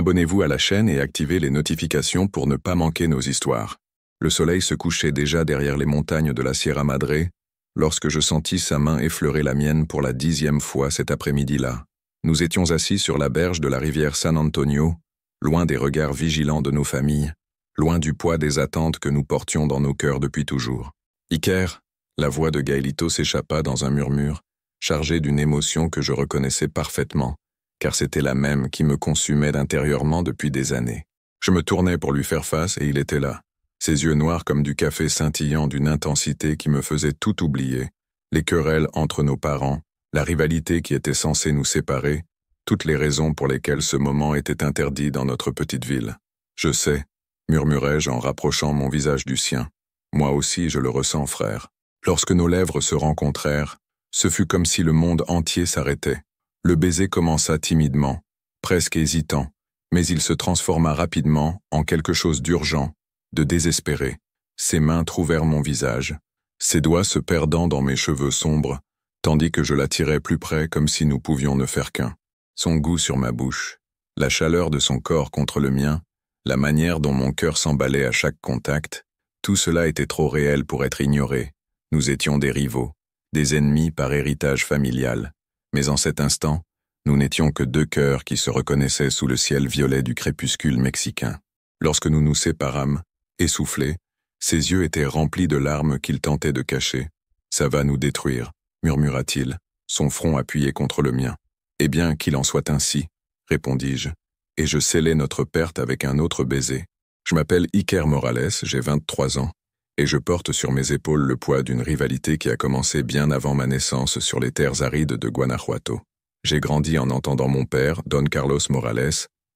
Abonnez-vous à la chaîne et activez les notifications pour ne pas manquer nos histoires. Le soleil se couchait déjà derrière les montagnes de la Sierra Madre, lorsque je sentis sa main effleurer la mienne pour la 10e fois cet après-midi-là. Nous étions assis sur la berge de la rivière San Antonio, loin des regards vigilants de nos familles, loin du poids des attentes que nous portions dans nos cœurs depuis toujours. Iker, la voix de Gaelito s'échappa dans un murmure, chargé d'une émotion que je reconnaissais parfaitement, car c'était la même qui me consumait intérieurement depuis des années. Je me tournai pour lui faire face et il était là, ses yeux noirs comme du café scintillant d'une intensité qui me faisait tout oublier, les querelles entre nos parents, la rivalité qui était censée nous séparer, toutes les raisons pour lesquelles ce moment était interdit dans notre petite ville. Je sais, murmurai-je en rapprochant mon visage du sien. Moi aussi je le ressens, frère. Lorsque nos lèvres se rencontrèrent, ce fut comme si le monde entier s'arrêtait. Le baiser commença timidement, presque hésitant, mais il se transforma rapidement en quelque chose d'urgent, de désespéré. Ses mains trouvèrent mon visage, ses doigts se perdant dans mes cheveux sombres, tandis que je l'attirais plus près comme si nous pouvions ne faire qu'un. Son goût sur ma bouche, la chaleur de son corps contre le mien, la manière dont mon cœur s'emballait à chaque contact, tout cela était trop réel pour être ignoré. Nous étions des rivaux, des ennemis par héritage familial. Mais en cet instant, nous n'étions que deux cœurs qui se reconnaissaient sous le ciel violet du crépuscule mexicain. Lorsque nous nous séparâmes, essoufflés, ses yeux étaient remplis de larmes qu'il tentait de cacher. « Ça va nous détruire », murmura-t-il, son front appuyé contre le mien. « Eh bien, qu'il en soit ainsi », répondis-je, et je scellai notre perte avec un autre baiser. Je m'appelle Iker Morales, j'ai 23 ans, et je porte sur mes épaules le poids d'une rivalité qui a commencé bien avant ma naissance sur les terres arides de Guanajuato. J'ai grandi en entendant mon père, Don Carlos Morales,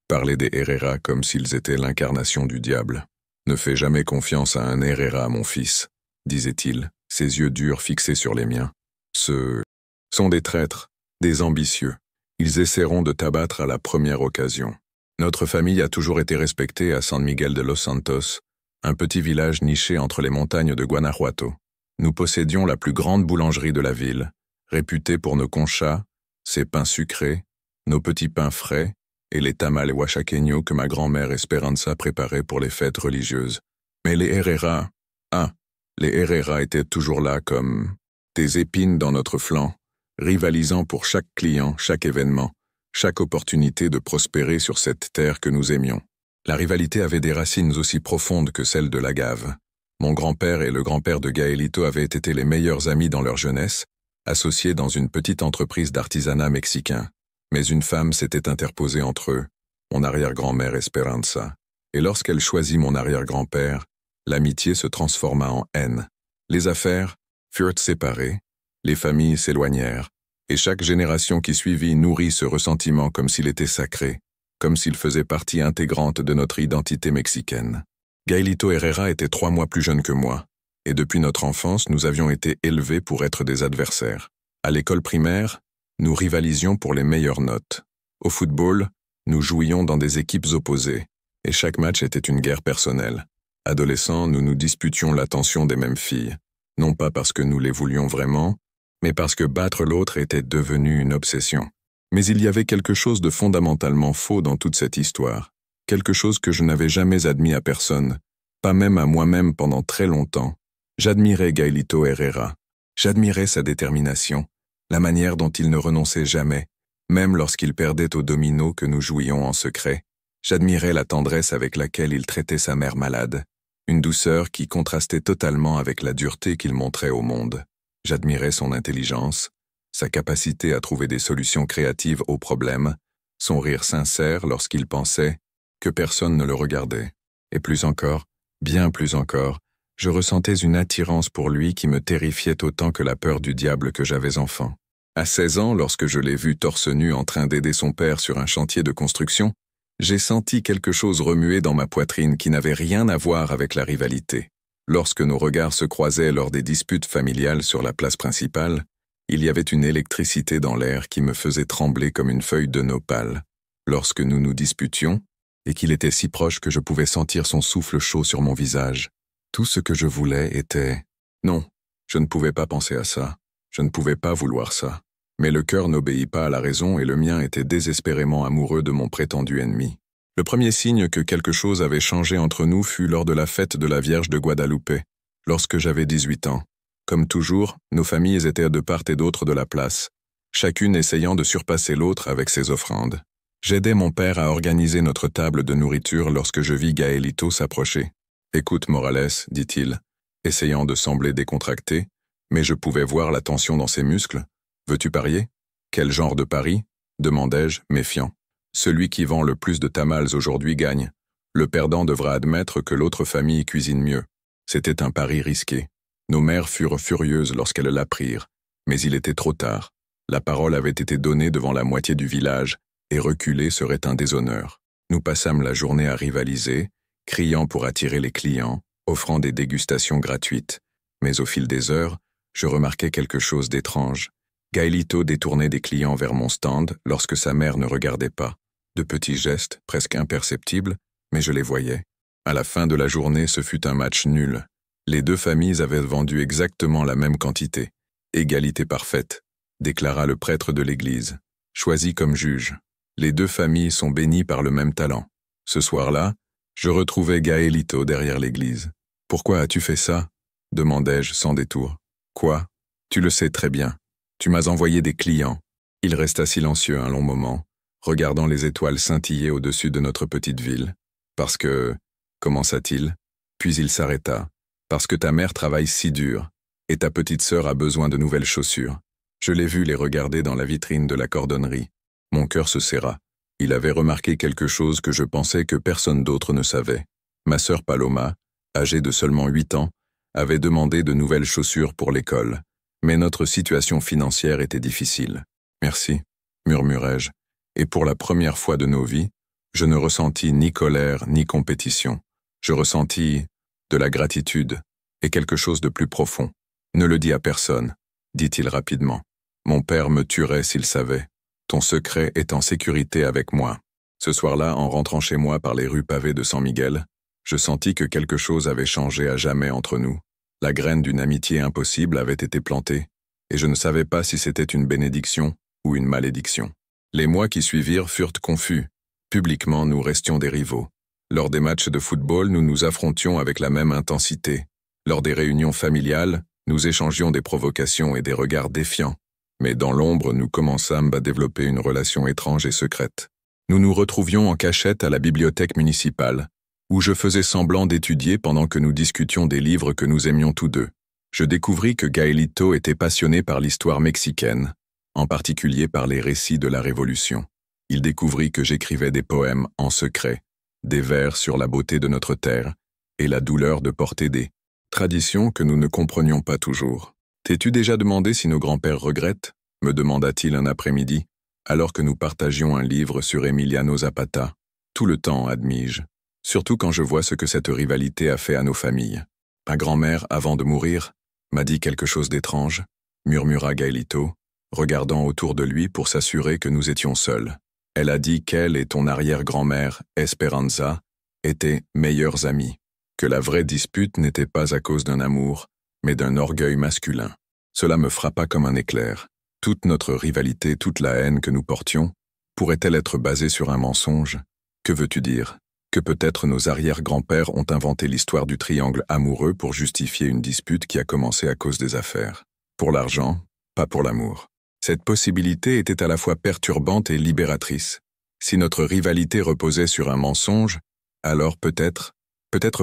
parler des Herrera comme s'ils étaient l'incarnation du diable. « Ne fais jamais confiance à un Herrera, mon fils », disait-il, ses yeux durs fixés sur les miens. « Ce sont des traîtres, des ambitieux. Ils essaieront de t'abattre à la première occasion. » Notre famille a toujours été respectée à San Miguel de los Santos, un petit village niché entre les montagnes de Guanajuato. Nous possédions la plus grande boulangerie de la ville, réputée pour nos conchas, ses pains sucrés, nos petits pains frais et les tamales oaxaqueños que ma grand-mère Esperanza préparait pour les fêtes religieuses. Mais les Herrera, les Herrera étaient toujours là comme des épines dans notre flanc, rivalisant pour chaque client, chaque événement, chaque opportunité de prospérer sur cette terre que nous aimions. La rivalité avait des racines aussi profondes que celles de l'agave. Mon grand-père et le grand-père de Gaelito avaient été les meilleurs amis dans leur jeunesse, associés dans une petite entreprise d'artisanat mexicain. Mais une femme s'était interposée entre eux, mon arrière-grand-mère Esperanza. Et lorsqu'elle choisit mon arrière-grand-père, l'amitié se transforma en haine. Les affaires furent séparées, les familles s'éloignèrent, et chaque génération qui suivit nourrit ce ressentiment comme s'il était sacré, comme s'il faisait partie intégrante de notre identité mexicaine. Gaelito Herrera était 3 mois plus jeune que moi, et depuis notre enfance, nous avions été élevés pour être des adversaires. À l'école primaire, nous rivalisions pour les meilleures notes. Au football, nous jouions dans des équipes opposées, et chaque match était une guerre personnelle. Adolescents, nous nous disputions l'attention des mêmes filles, non pas parce que nous les voulions vraiment, mais parce que battre l'autre était devenu une obsession. Mais il y avait quelque chose de fondamentalement faux dans toute cette histoire, quelque chose que je n'avais jamais admis à personne, pas même à moi-même pendant très longtemps. J'admirais Gaelito Herrera, j'admirais sa détermination, la manière dont il ne renonçait jamais, même lorsqu'il perdait au domino que nous jouions en secret. J'admirais la tendresse avec laquelle il traitait sa mère malade, une douceur qui contrastait totalement avec la dureté qu'il montrait au monde. J'admirais son intelligence, sa capacité à trouver des solutions créatives aux problèmes, son rire sincère lorsqu'il pensait que personne ne le regardait. Et plus encore, bien plus encore, je ressentais une attirance pour lui qui me terrifiait autant que la peur du diable que j'avais enfant. À 16 ans, lorsque je l'ai vu torse nu en train d'aider son père sur un chantier de construction, j'ai senti quelque chose remuer dans ma poitrine qui n'avait rien à voir avec la rivalité. Lorsque nos regards se croisaient lors des disputes familiales sur la place principale, il y avait une électricité dans l'air qui me faisait trembler comme une feuille de nopal. Lorsque nous nous disputions, et qu'il était si proche que je pouvais sentir son souffle chaud sur mon visage, tout ce que je voulais était... Non, je ne pouvais pas penser à ça, je ne pouvais pas vouloir ça. Mais le cœur n'obéit pas à la raison et le mien était désespérément amoureux de mon prétendu ennemi. Le premier signe que quelque chose avait changé entre nous fut lors de la fête de la Vierge de Guadalupe, lorsque j'avais 18 ans. Comme toujours, nos familles étaient de part et d'autre de la place, chacune essayant de surpasser l'autre avec ses offrandes. J'aidais mon père à organiser notre table de nourriture lorsque je vis Gaelito s'approcher. « Écoute, Morales, dit-il, essayant de sembler décontracté, mais je pouvais voir la tension dans ses muscles. Veux-tu parier? Quel genre de pari? Demandai-je, méfiant. Celui qui vend le plus de tamales aujourd'hui gagne. Le perdant devra admettre que l'autre famille cuisine mieux. C'était un pari risqué. Nos mères furent furieuses lorsqu'elles l'apprirent, mais il était trop tard. La parole avait été donnée devant la moitié du village, et reculer serait un déshonneur. Nous passâmes la journée à rivaliser, criant pour attirer les clients, offrant des dégustations gratuites. Mais au fil des heures, je remarquai quelque chose d'étrange. Gaelito détournait des clients vers mon stand lorsque sa mère ne regardait pas. De petits gestes, presque imperceptibles, mais je les voyais. À la fin de la journée, ce fut un match nul. Les deux familles avaient vendu exactement la même quantité. Égalité parfaite, déclara le prêtre de l'église, choisi comme juge. Les deux familles sont bénies par le même talent. Ce soir-là, je retrouvai Gaelito derrière l'église. « Pourquoi as-tu fait ça ?» demandai-je sans détour. « Quoi? Tu le sais très bien. Tu m'as envoyé des clients. » Il resta silencieux un long moment, regardant les étoiles scintiller au-dessus de notre petite ville. « Parce que... » commença-t-il, puis il s'arrêta. « Parce que ta mère travaille si dur, et ta petite sœur a besoin de nouvelles chaussures. » Je l'ai vu les regarder dans la vitrine de la cordonnerie. Mon cœur se serra. Il avait remarqué quelque chose que je pensais que personne d'autre ne savait. Ma sœur Paloma, âgée de seulement 8 ans, avait demandé de nouvelles chaussures pour l'école, mais notre situation financière était difficile. « Merci », murmurai-je, et pour la première fois de nos vies, je ne ressentis ni colère ni compétition. Je ressentis de la gratitude et quelque chose de plus profond. « Ne le dis à personne », dit-il rapidement. « Mon père me tuerait s'il savait. Ton secret est en sécurité avec moi. » Ce soir-là, en rentrant chez moi par les rues pavées de San Miguel, je sentis que quelque chose avait changé à jamais entre nous. La graine d'une amitié impossible avait été plantée, et je ne savais pas si c'était une bénédiction ou une malédiction. Les mois qui suivirent furent confus. Publiquement, nous restions des rivaux. Lors des matchs de football, nous nous affrontions avec la même intensité. Lors des réunions familiales, nous échangions des provocations et des regards défiants. Mais dans l'ombre, nous commençâmes à développer une relation étrange et secrète. Nous nous retrouvions en cachette à la bibliothèque municipale, où je faisais semblant d'étudier pendant que nous discutions des livres que nous aimions tous deux. Je découvris que Gaelito était passionné par l'histoire mexicaine, en particulier par les récits de la Révolution. Il découvrit que j'écrivais des poèmes en secret, des vers sur la beauté de notre terre et la douleur de porter des traditions que nous ne comprenions pas toujours. « T'es-tu déjà demandé si nos grands-pères regrettent ?» me demanda-t-il un après-midi, alors que nous partagions un livre sur Emiliano Zapata. « Tout le temps, admis-je, surtout quand je vois ce que cette rivalité a fait à nos familles. Ma grand-mère, avant de mourir, m'a dit quelque chose d'étrange, » murmura Gaelito, regardant autour de lui pour s'assurer que nous étions seuls. « Elle a dit qu'elle et ton arrière-grand-mère, Esperanza, étaient meilleures amies, que la vraie dispute n'était pas à cause d'un amour, mais d'un orgueil masculin. Cela me frappa comme un éclair. Toute notre rivalité, toute la haine que nous portions, pourrait-elle être basée sur un mensonge? Que veux-tu dire? Que peut-être nos arrière-grands-pères ont inventé l'histoire du triangle amoureux pour justifier une dispute qui a commencé à cause des affaires. Pour l'argent, pas pour l'amour. Cette possibilité était à la fois perturbante et libératrice. Si notre rivalité reposait sur un mensonge, alors peut-être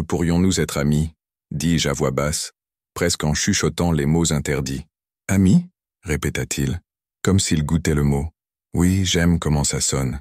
pourrions-nous être amis, dis-je à voix basse, presque en chuchotant les mots interdits. « Amis ?» répéta-t-il, comme s'il goûtait le mot. « Oui, j'aime comment ça sonne. »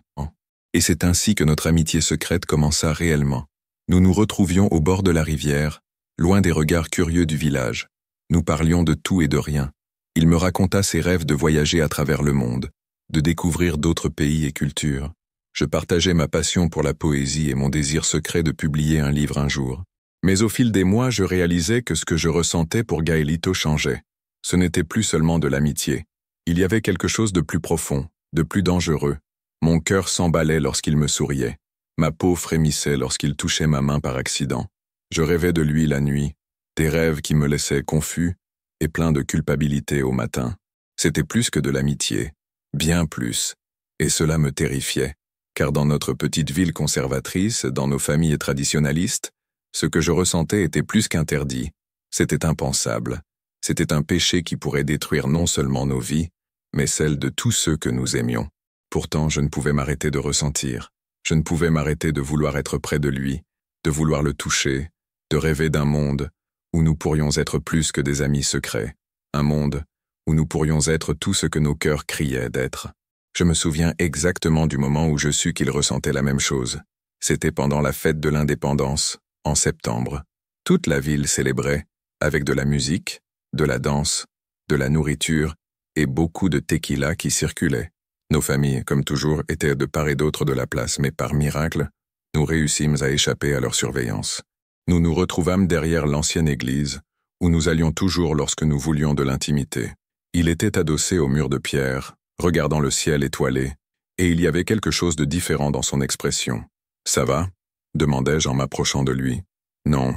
Et c'est ainsi que notre amitié secrète commença réellement. Nous nous retrouvions au bord de la rivière, loin des regards curieux du village. Nous parlions de tout et de rien. Il me raconta ses rêves de voyager à travers le monde, de découvrir d'autres pays et cultures. Je partageais ma passion pour la poésie et mon désir secret de publier un livre un jour. Mais au fil des mois, je réalisais que ce que je ressentais pour Gaelito changeait. Ce n'était plus seulement de l'amitié. Il y avait quelque chose de plus profond, de plus dangereux. Mon cœur s'emballait lorsqu'il me souriait. Ma peau frémissait lorsqu'il touchait ma main par accident. Je rêvais de lui la nuit, des rêves qui me laissaient confus et plein de culpabilité au matin. C'était plus que de l'amitié, bien plus, et cela me terrifiait. car dans notre petite ville conservatrice, dans nos familles traditionnalistes, ce que je ressentais était plus qu'interdit, c'était impensable. C'était un péché qui pourrait détruire non seulement nos vies, mais celles de tous ceux que nous aimions. Pourtant, je ne pouvais m'arrêter de ressentir. Je ne pouvais m'arrêter de vouloir être près de lui, de vouloir le toucher, de rêver d'un monde où nous pourrions être plus que des amis secrets, un monde où nous pourrions être tout ce que nos cœurs criaient d'être. Je me souviens exactement du moment où je sus qu'il ressentait la même chose. C'était pendant la fête de l'indépendance, en septembre. Toute la ville célébrait, avec de la musique, de la danse, de la nourriture et beaucoup de tequila qui circulaient. Nos familles, comme toujours, étaient de part et d'autre de la place, mais par miracle, nous réussîmes à échapper à leur surveillance. Nous nous retrouvâmes derrière l'ancienne église, où nous allions toujours lorsque nous voulions de l'intimité. Il était adossé au mur de pierre, regardant le ciel étoilé, et il y avait quelque chose de différent dans son expression. « Ça va » demandai-je en m'approchant de lui. « Non »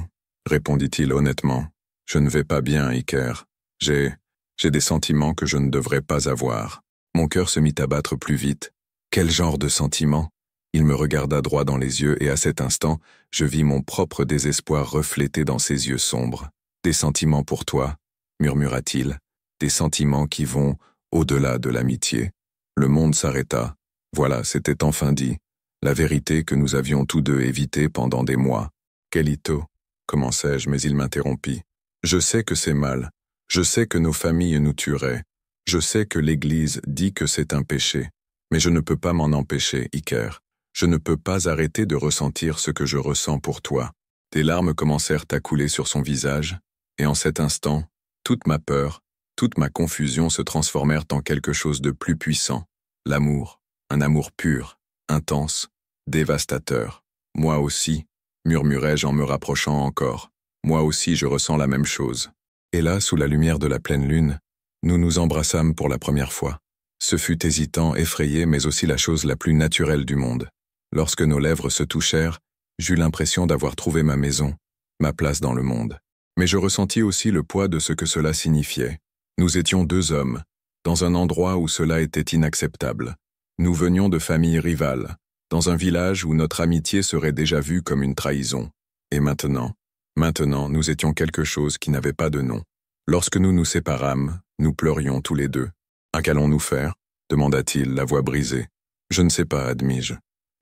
répondit-il honnêtement. « Je ne vais pas bien, Iker. J'ai des sentiments que je ne devrais pas avoir. » Mon cœur se mit à battre plus vite. Quel genre de sentiments? Il me regarda droit dans les yeux et à cet instant, je vis mon propre désespoir reflété dans ses yeux sombres. « Des sentiments pour toi » murmura-t-il. « Des sentiments qui vont au-delà de l'amitié. » Le monde s'arrêta. Voilà, c'était enfin dit. La vérité que nous avions tous deux évitée pendant des mois. « Kelito » commençai-je, mais il m'interrompit. « Je sais que c'est mal. Je sais que nos familles nous tueraient. Je sais que l'Église dit que c'est un péché. Mais je ne peux pas m'en empêcher, Iker. Je ne peux pas arrêter de ressentir ce que je ressens pour toi. » Des larmes commencèrent à couler sur son visage, et en cet instant, toute ma peur, toute ma confusion se transformèrent en quelque chose de plus puissant. L'amour, un amour pur, intense, dévastateur. Moi aussi, murmurai-je en me rapprochant encore. Moi aussi je ressens la même chose. Et là, sous la lumière de la pleine lune, nous nous embrassâmes pour la première fois. Ce fut hésitant, effrayé, mais aussi la chose la plus naturelle du monde. Lorsque nos lèvres se touchèrent, j'eus l'impression d'avoir trouvé ma maison, ma place dans le monde. Mais je ressentis aussi le poids de ce que cela signifiait. Nous étions deux hommes, dans un endroit où cela était inacceptable. Nous venions de familles rivales, dans un village où notre amitié serait déjà vue comme une trahison. Et maintenant, nous étions quelque chose qui n'avait pas de nom. Lorsque nous nous séparâmes, nous pleurions tous les deux. « Qu'allons-nous faire » demanda-t-il, la voix brisée. « Je ne sais pas, admis-je.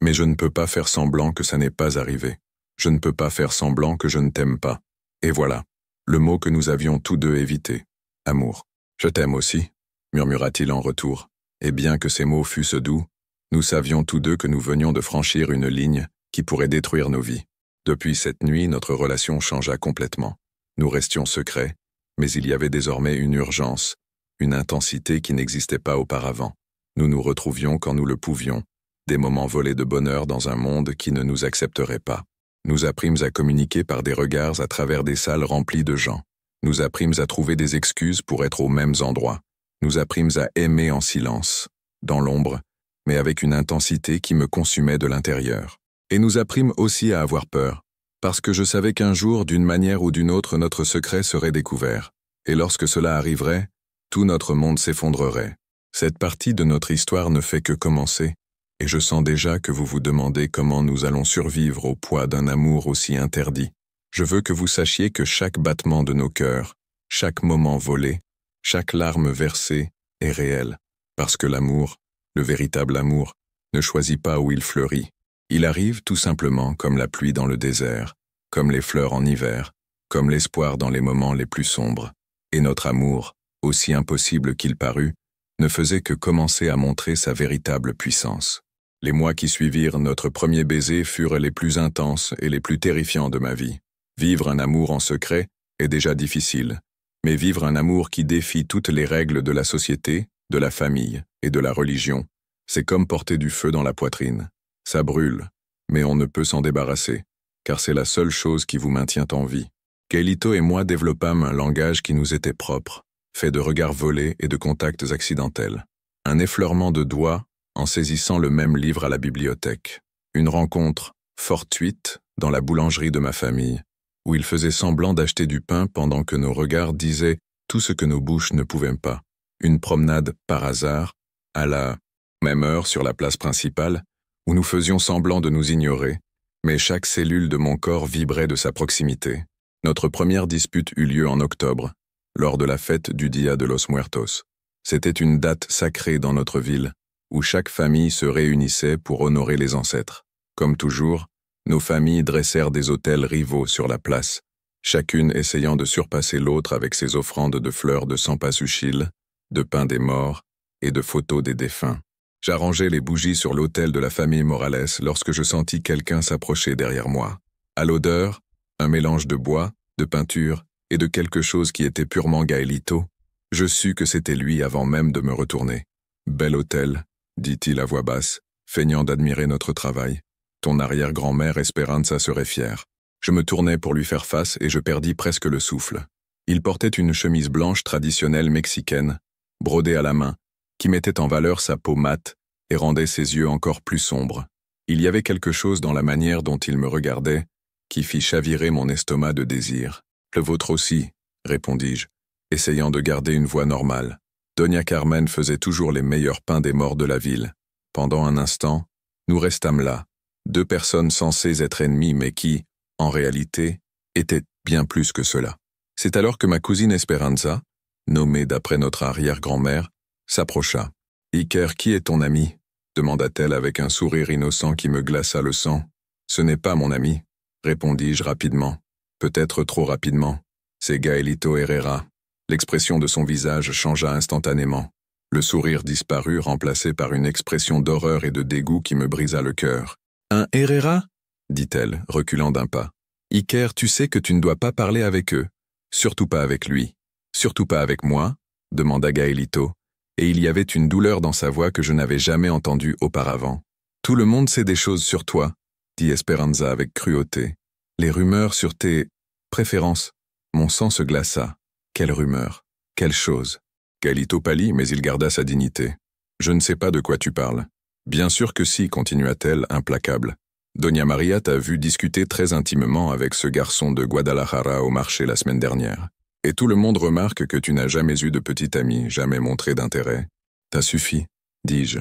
Mais je ne peux pas faire semblant que ça n'est pas arrivé. Je ne peux pas faire semblant que je ne t'aime pas. Et voilà, le mot que nous avions tous deux évité. Amour. Je t'aime aussi, murmura-t-il en retour. Et bien que ces mots fussent doux, nous savions tous deux que nous venions de franchir une ligne qui pourrait détruire nos vies. Depuis cette nuit, notre relation changea complètement. Nous restions secrets, mais il y avait désormais une urgence, une intensité qui n'existait pas auparavant. Nous nous retrouvions quand nous le pouvions, des moments volés de bonheur dans un monde qui ne nous accepterait pas. Nous apprîmes à communiquer par des regards à travers des salles remplies de gens. Nous apprîmes à trouver des excuses pour être aux mêmes endroits. Nous apprîmes à aimer en silence, dans l'ombre, mais avec une intensité qui me consumait de l'intérieur. Et nous apprîmes aussi à avoir peur, parce que je savais qu'un jour, d'une manière ou d'une autre, notre secret serait découvert. Et lorsque cela arriverait, tout notre monde s'effondrerait. Cette partie de notre histoire ne fait que commencer, et je sens déjà que vous vous demandez comment nous allons survivre au poids d'un amour aussi interdit. Je veux que vous sachiez que chaque battement de nos cœurs, chaque moment volé, chaque larme versée est réel, parce que l'amour, le véritable amour, ne choisit pas où il fleurit. Il arrive tout simplement comme la pluie dans le désert, comme les fleurs en hiver, comme l'espoir dans les moments les plus sombres. Et notre amour, aussi impossible qu'il parût, ne faisait que commencer à montrer sa véritable puissance. Les mois qui suivirent notre premier baiser furent les plus intenses et les plus terrifiants de ma vie. Vivre un amour en secret est déjà difficile, mais vivre un amour qui défie toutes les règles de la société, de la famille et de la religion, c'est comme porter du feu dans la poitrine. Ça brûle, mais on ne peut s'en débarrasser, car c'est la seule chose qui vous maintient en vie. Kelito et moi développâmes un langage qui nous était propre, fait de regards volés et de contacts accidentels. Un effleurement de doigts en saisissant le même livre à la bibliothèque. Une rencontre fortuite dans la boulangerie de ma famille, où il faisait semblant d'acheter du pain pendant que nos regards disaient tout ce que nos bouches ne pouvaient pas. Une promenade par hasard, à la même heure sur la place principale, où nous faisions semblant de nous ignorer, mais chaque cellule de mon corps vibrait de sa proximité. Notre première dispute eut lieu en octobre, lors de la fête du Dia de los Muertos. C'était une date sacrée dans notre ville, où chaque famille se réunissait pour honorer les ancêtres. Comme toujours, nos familles dressèrent des autels rivaux sur la place, chacune essayant de surpasser l'autre avec ses offrandes de fleurs de cempasúchil, de pain des morts et de photos des défunts. J'arrangeais les bougies sur l'autel de la famille Morales lorsque je sentis quelqu'un s'approcher derrière moi. À l'odeur, un mélange de bois, de peinture et de quelque chose qui était purement Gaelito, je sus que c'était lui avant même de me retourner. « Bel hôtel », dit-il à voix basse, feignant d'admirer notre travail. « Ton arrière-grand-mère Esperanza serait fière. » Je me tournai pour lui faire face et je perdis presque le souffle. Il portait une chemise blanche traditionnelle mexicaine, brodée à la main, qui mettait en valeur sa peau mate et rendait ses yeux encore plus sombres. Il y avait quelque chose dans la manière dont il me regardait qui fit chavirer mon estomac de désir. « Le vôtre aussi », répondis-je, essayant de garder une voix normale. Doña Carmen faisait toujours les meilleurs pains des morts de la ville. Pendant un instant, nous restâmes là, deux personnes censées être ennemies mais qui, en réalité, étaient bien plus que cela. C'est alors que ma cousine Esperanza, nommée d'après notre arrière-grand-mère, s'approcha. « Iker, qui est ton ami ?» demanda-t-elle avec un sourire innocent qui me glaça le sang. « Ce n'est pas mon ami », répondis-je rapidement. Peut-être trop rapidement. C'est Gaelito Herrera. L'expression de son visage changea instantanément. Le sourire disparut, remplacé par une expression d'horreur et de dégoût qui me brisa le cœur. « Un Herrera ?» dit-elle, reculant d'un pas. « Iker, tu sais que tu ne dois pas parler avec eux. Surtout pas avec lui. Surtout pas avec moi ?» demanda Gaelito, et il y avait une douleur dans sa voix que je n'avais jamais entendue auparavant. « Tout le monde sait des choses sur toi, » dit Esperanza avec cruauté. « Les rumeurs sur tes préférences. » Mon sang se glaça. Quelle rumeur? Quelle chose? Gaelito pâlit, mais il garda sa dignité. « Je ne sais pas de quoi tu parles. »« Bien sûr que si, » continua-t-elle, implacable. « Doña Maria t'a vu discuter très intimement avec ce garçon de Guadalajara au marché la semaine dernière. Et tout le monde remarque que tu n'as jamais eu de petit ami, jamais montré d'intérêt. »« T'as suffi, » dis-je,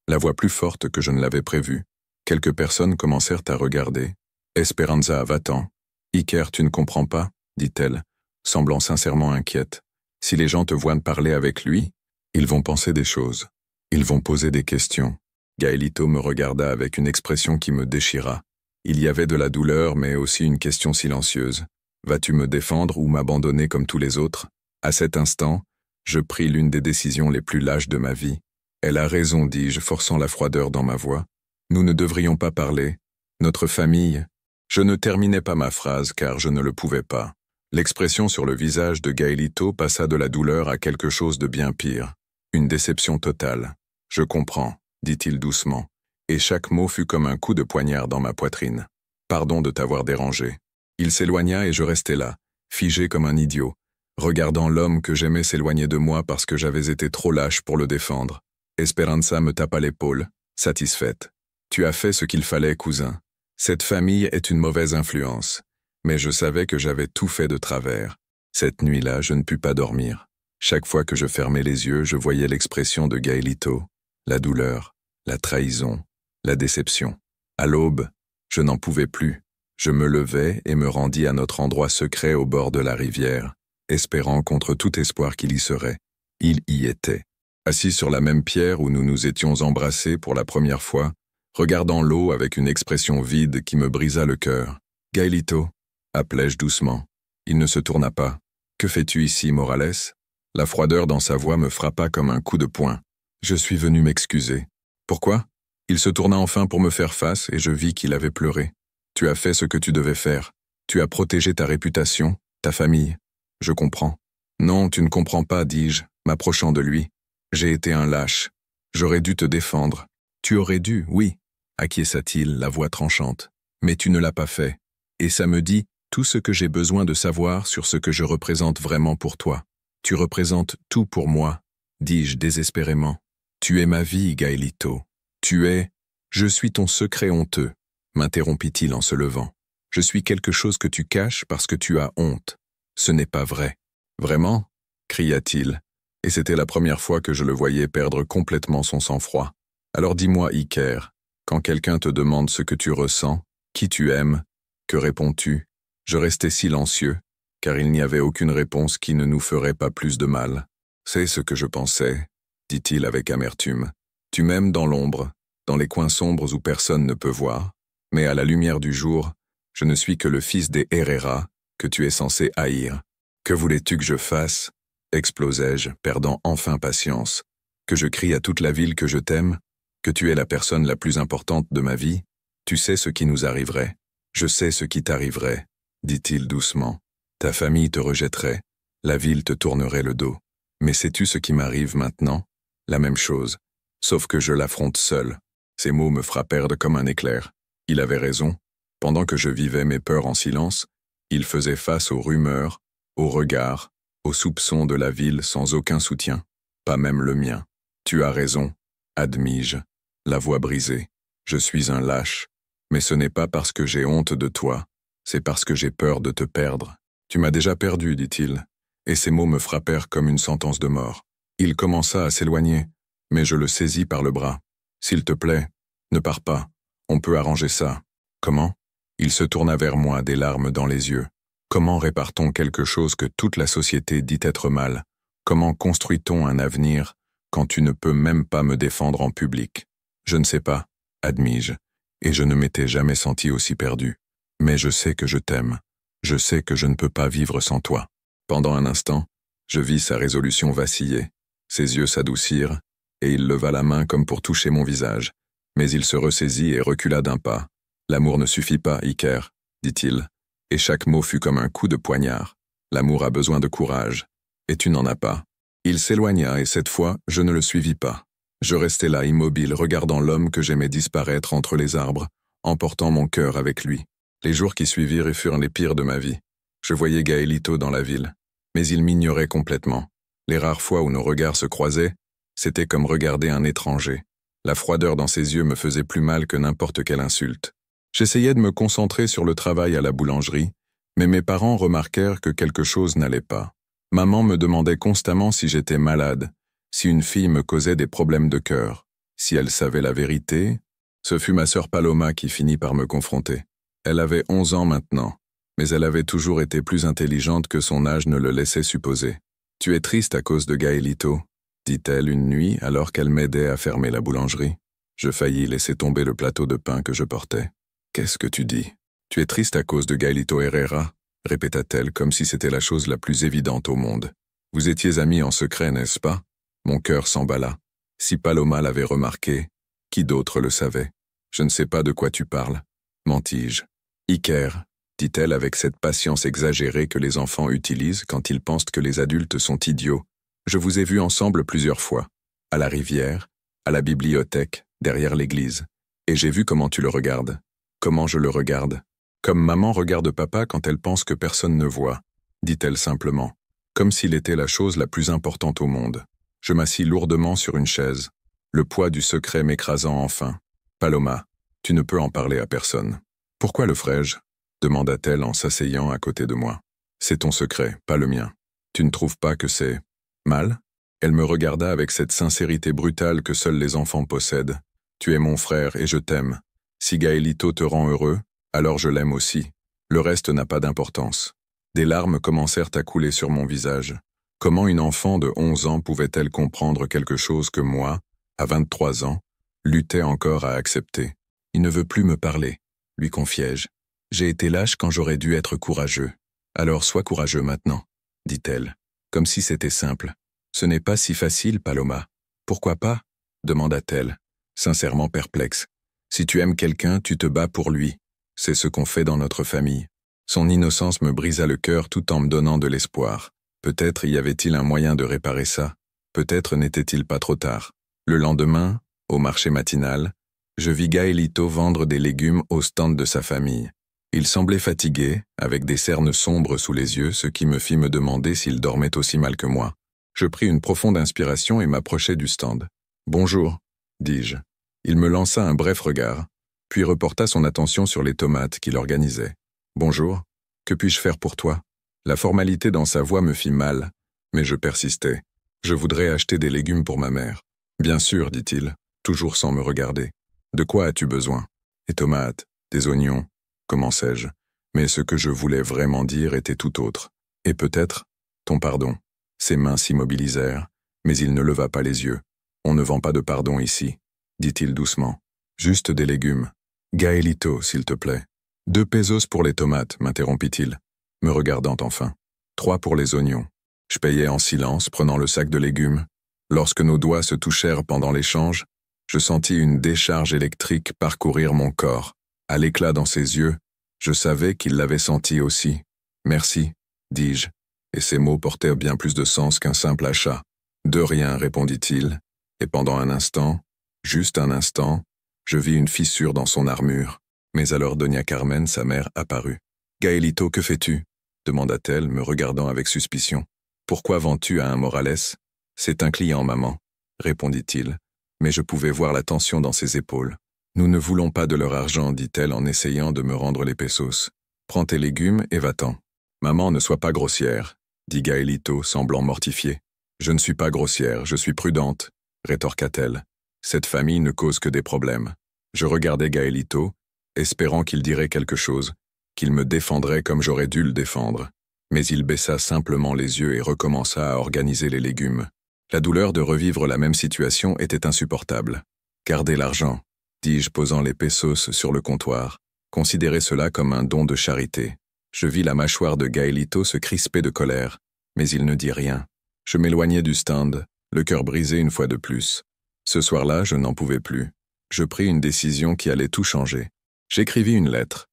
la voix plus forte que je ne l'avais prévu. Quelques personnes commencèrent à regarder. « Esperanza, va-t'en. »« Iker, tu ne comprends pas ?» dit-elle, semblant sincèrement inquiète. « Si les gens te voient parler avec lui, ils vont penser des choses. Ils vont poser des questions. » Gaelito me regarda avec une expression qui me déchira. Il y avait de la douleur, mais aussi une question silencieuse. Vas-tu me défendre ou m'abandonner comme tous les autres? À cet instant, je pris l'une des décisions les plus lâches de ma vie. Elle a raison, dis-je, forçant la froideur dans ma voix. Nous ne devrions pas parler. Notre famille... Je ne terminai pas ma phrase car je ne le pouvais pas. L'expression sur le visage de Gaelito passa de la douleur à quelque chose de bien pire. Une déception totale. « Je comprends », dit-il doucement, et chaque mot fut comme un coup de poignard dans ma poitrine. « Pardon de t'avoir dérangé. » Il s'éloigna et je restai là, figé comme un idiot, regardant l'homme que j'aimais s'éloigner de moi parce que j'avais été trop lâche pour le défendre. Esperanza me tapa l'épaule, satisfaite. « Tu as fait ce qu'il fallait, cousin. Cette famille est une mauvaise influence. » Mais je savais que j'avais tout fait de travers. Cette nuit-là, je ne pus pas dormir. Chaque fois que je fermais les yeux, je voyais l'expression de Gaelito, la douleur, la trahison, la déception. À l'aube, je n'en pouvais plus. Je me levai et me rendis à notre endroit secret au bord de la rivière, espérant contre tout espoir qu'il y serait. Il y était. Assis sur la même pierre où nous nous étions embrassés pour la première fois, regardant l'eau avec une expression vide qui me brisa le cœur. « Gaelito » appelai-je doucement. Il ne se tourna pas. « Que fais-tu ici, Morales ?» La froideur dans sa voix me frappa comme un coup de poing. Je suis venu m'excuser. « Pourquoi ?» Il se tourna enfin pour me faire face et je vis qu'il avait pleuré. « Tu as fait ce que tu devais faire. Tu as protégé ta réputation, ta famille. Je comprends. »« Non, tu ne comprends pas, dis-je, m'approchant de lui. J'ai été un lâche. J'aurais dû te défendre. »« Tu aurais dû, oui, » acquiesça-t-il, la voix tranchante. « Mais tu ne l'as pas fait. Et ça me dit tout ce que j'ai besoin de savoir sur ce que je représente vraiment pour toi. Tu représentes tout pour moi, dis-je désespérément. Tu es ma vie, Gaelito. Tu es... Je suis ton secret honteux, m'interrompit-il en se levant. Je suis quelque chose que tu caches parce que tu as honte. Ce n'est pas vrai. Vraiment? Cria-t-il. Et c'était la première fois que je le voyais perdre complètement son sang-froid. Alors dis-moi, Iker, Quand quelqu'un te demande ce que tu ressens, qui tu aimes, que réponds-tu? Je restais silencieux, car il n'y avait aucune réponse qui ne nous ferait pas plus de mal. C'est ce que je pensais, dit-il avec amertume. Tu m'aimes dans l'ombre, dans les coins sombres où personne ne peut voir, mais à la lumière du jour, je ne suis que le fils des Herrera que tu es censé haïr. Que voulais-tu que je fasse? Explosai-je, perdant enfin patience. Que je crie à toute la ville que je t'aime, que tu es la personne la plus importante de ma vie? Tu sais ce qui nous arriverait. Je sais ce qui t'arriverait, dit-il doucement. Ta famille te rejetterait, la ville te tournerait le dos. Mais sais-tu ce qui m'arrive maintenant? La même chose, sauf que je l'affronte seul. Ces mots me frappèrent comme un éclair. Il avait raison. Pendant que je vivais mes peurs en silence, il faisait face aux rumeurs, aux regards, aux soupçons de la ville sans aucun soutien, pas même le mien. Tu as raison, admis-je, la voix brisée. Je suis un lâche, mais ce n'est pas parce que j'ai honte de toi, c'est parce que j'ai peur de te perdre. Tu m'as déjà perdu, dit-il, et ces mots me frappèrent comme une sentence de mort. Il commença à s'éloigner, mais je le saisis par le bras. S'il te plaît, ne pars pas, on peut arranger ça. Comment? Il se tourna vers moi, des larmes dans les yeux. Comment répare-t-on quelque chose que toute la société dit être mal? Comment construit-on un avenir quand tu ne peux même pas me défendre en public? Je ne sais pas, admis-je, et je ne m'étais jamais senti aussi perdu. Mais je sais que je t'aime. Je sais que je ne peux pas vivre sans toi. Pendant un instant, je vis sa résolution vaciller. Ses yeux s'adoucirent, et il leva la main comme pour toucher mon visage. Mais il se ressaisit et recula d'un pas. L'amour ne suffit pas, Iker, dit-il, et chaque mot fut comme un coup de poignard. L'amour a besoin de courage, et tu n'en as pas. Il s'éloigna et cette fois, je ne le suivis pas. Je restai là immobile, regardant l'homme que j'aimais disparaître entre les arbres, emportant mon cœur avec lui. Les jours qui suivirent furent les pires de ma vie. Je voyais Gaëlito dans la ville, mais il m'ignorait complètement. Les rares fois où nos regards se croisaient, c'était comme regarder un étranger. La froideur dans ses yeux me faisait plus mal que n'importe quelle insulte. J'essayais de me concentrer sur le travail à la boulangerie, mais mes parents remarquèrent que quelque chose n'allait pas. Maman me demandait constamment si j'étais malade, si une fille me causait des problèmes de cœur, si elle savait la vérité. Ce fut ma sœur Paloma qui finit par me confronter. Elle avait 11 ans maintenant, mais elle avait toujours été plus intelligente que son âge ne le laissait supposer. « Tu es triste à cause de Gaëlito », dit-elle une nuit alors qu'elle m'aidait à fermer la boulangerie. Je faillis laisser tomber le plateau de pain que je portais. « Qu'est-ce que tu dis? Tu es triste à cause de Gaëlito Herrera ?» répéta-t-elle comme si c'était la chose la plus évidente au monde. « Vous étiez amis en secret, n'est-ce pas ?» Mon cœur s'emballa. Si Paloma l'avait remarqué, qui d'autre le savait? Je ne sais pas de quoi tu parles, mentis-je. Iker, dit-elle avec cette patience exagérée que les enfants utilisent quand ils pensent que les adultes sont idiots. Je vous ai vus ensemble plusieurs fois, à la rivière, à la bibliothèque, derrière l'église, et j'ai vu comment tu le regardes. Comment je le regarde? Comme maman regarde papa quand elle pense que personne ne voit, dit-elle simplement, comme s'il était la chose la plus importante au monde. Je m'assis lourdement sur une chaise, le poids du secret m'écrasant enfin. Paloma, tu ne peux en parler à personne. Pourquoi le ferais-je? Demanda-t-elle en s'asseyant à côté de moi. C'est ton secret, pas le mien. Tu ne trouves pas que c'est mal? Elle me regarda avec cette sincérité brutale que seuls les enfants possèdent. Tu es mon frère et je t'aime. Si Gaëlito te rend heureux, alors je l'aime aussi. Le reste n'a pas d'importance. Des larmes commencèrent à couler sur mon visage. Comment une enfant de 11 ans pouvait-elle comprendre quelque chose que moi, à 23 ans, luttais encore à accepter? Il ne veut plus me parler, lui confiai-je. J'ai été lâche quand j'aurais dû être courageux. Alors sois courageux maintenant, dit-elle, comme si c'était simple. Ce n'est pas si facile, Paloma. Pourquoi pas? Demanda-t-elle, sincèrement perplexe. Si tu aimes quelqu'un, tu te bats pour lui. C'est ce qu'on fait dans notre famille. Son innocence me brisa le cœur tout en me donnant de l'espoir. Peut-être y avait-il un moyen de réparer ça. Peut-être n'était-il pas trop tard. Le lendemain, au marché matinal, je vis Gaëlito vendre des légumes au stand de sa famille. Il semblait fatigué, avec des cernes sombres sous les yeux, ce qui me fit me demander s'il dormait aussi mal que moi. Je pris une profonde inspiration et m'approchai du stand. « Bonjour », dis-je. Il me lança un bref regard, puis reporta son attention sur les tomates qu'il organisait. « Bonjour, que puis-je faire pour toi ?» La formalité dans sa voix me fit mal, mais je persistai. « Je voudrais acheter des légumes pour ma mère. »« Bien sûr, dit-il, toujours sans me regarder. De quoi as-tu besoin? Des tomates, des oignons, commençai-je. Mais ce que je voulais vraiment dire était tout autre. Et peut-être, ton pardon. Ses mains s'immobilisèrent, mais il ne leva pas les yeux. On ne vend pas de pardon ici, dit-il doucement. Juste des légumes. Gaelito, s'il te plaît. 2 pesos pour les tomates, m'interrompit-il, me regardant enfin. 3 pour les oignons. Je payais en silence, prenant le sac de légumes. Lorsque nos doigts se touchèrent pendant l'échange, je sentis une décharge électrique parcourir mon corps. À l'éclat dans ses yeux, je savais qu'il l'avait senti aussi. Merci, dis-je, et ces mots portèrent bien plus de sens qu'un simple achat. De rien, répondit-il, et pendant un instant, juste un instant, je vis une fissure dans son armure. Mais alors Doña Carmen, sa mère, apparut. Gaelito, que fais-tu? Demanda-t-elle, me regardant avec suspicion. Pourquoi vends-tu à un Morales? C'est un client, maman, répondit-il, mais je pouvais voir la tension dans ses épaules. Nous ne voulons pas de leur argent, dit-elle en essayant de me rendre les pesos. Prends tes légumes et va-t'en. Maman, ne sois pas grossière, dit Gaelito, semblant mortifié. Je ne suis pas grossière, je suis prudente, rétorqua-t-elle. Cette famille ne cause que des problèmes. Je regardais Gaelito, espérant qu'il dirait quelque chose, qu'il me défendrait comme j'aurais dû le défendre. Mais il baissa simplement les yeux et recommença à organiser les légumes. La douleur de revivre la même situation était insupportable. Gardez l'argent, dis-je posant les pesos sur le comptoir. Considérez cela comme un don de charité. Je vis la mâchoire de Gaelito se crisper de colère, mais il ne dit rien. Je m'éloignai du stand, le cœur brisé une fois de plus. Ce soir-là, je n'en pouvais plus. Je pris une décision qui allait tout changer. J'écrivis une lettre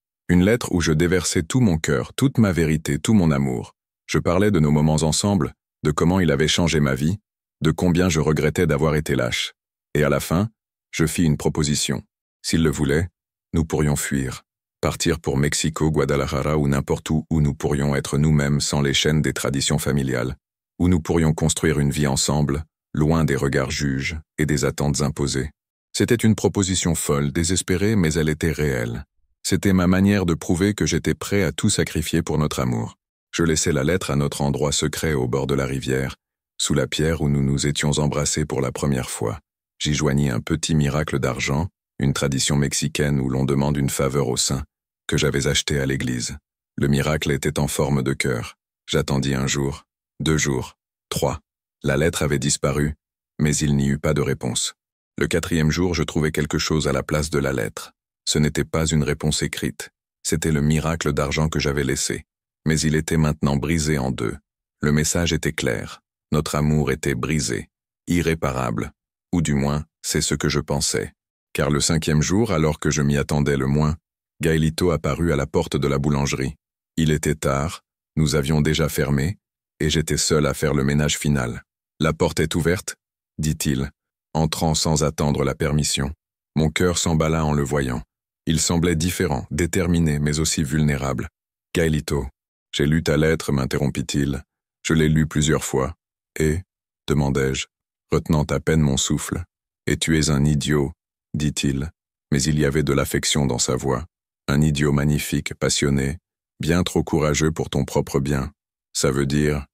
où je déversais tout mon cœur, toute ma vérité, tout mon amour. Je parlais de nos moments ensemble, de comment il avait changé ma vie, de combien je regrettais d'avoir été lâche. Et à la fin, je fis une proposition. S'il le voulait, nous pourrions fuir, partir pour Mexico, Guadalajara ou n'importe où nous pourrions être nous-mêmes sans les chaînes des traditions familiales, où nous pourrions construire une vie ensemble, loin des regards juges et des attentes imposées. C'était une proposition folle, désespérée, mais elle était réelle. C'était ma manière de prouver que j'étais prêt à tout sacrifier pour notre amour. Je laissai la lettre à notre endroit secret au bord de la rivière, sous la pierre où nous nous étions embrassés pour la première fois. J'y joignis un petit miracle d'argent, une tradition mexicaine où l'on demande une faveur au saint, que j'avais acheté à l'église. Le miracle était en forme de cœur. J'attendis 1 jour, 2 jours, 3. La lettre avait disparu, mais il n'y eut pas de réponse. Le 4e jour, je trouvai quelque chose à la place de la lettre. Ce n'était pas une réponse écrite, c'était le miracle d'argent que j'avais laissé. Mais il était maintenant brisé en 2. Le message était clair. Notre amour était brisé, irréparable. Ou du moins, c'est ce que je pensais. Car le 5e jour, alors que je m'y attendais le moins, Gaelito apparut à la porte de la boulangerie. Il était tard, nous avions déjà fermé, et j'étais seul à faire le ménage final. « La porte est ouverte ?» dit-il, entrant sans attendre la permission. Mon cœur s'emballa en le voyant. Il semblait différent, déterminé, mais aussi vulnérable. « Gaelito, j'ai lu ta lettre, m'interrompit-il. Je l'ai lue plusieurs fois. Et, demandai-je, retenant à peine mon souffle. Et tu es un idiot, dit-il, mais il y avait de l'affection dans sa voix. Un idiot magnifique, passionné, bien trop courageux pour ton propre bien. Ça veut dire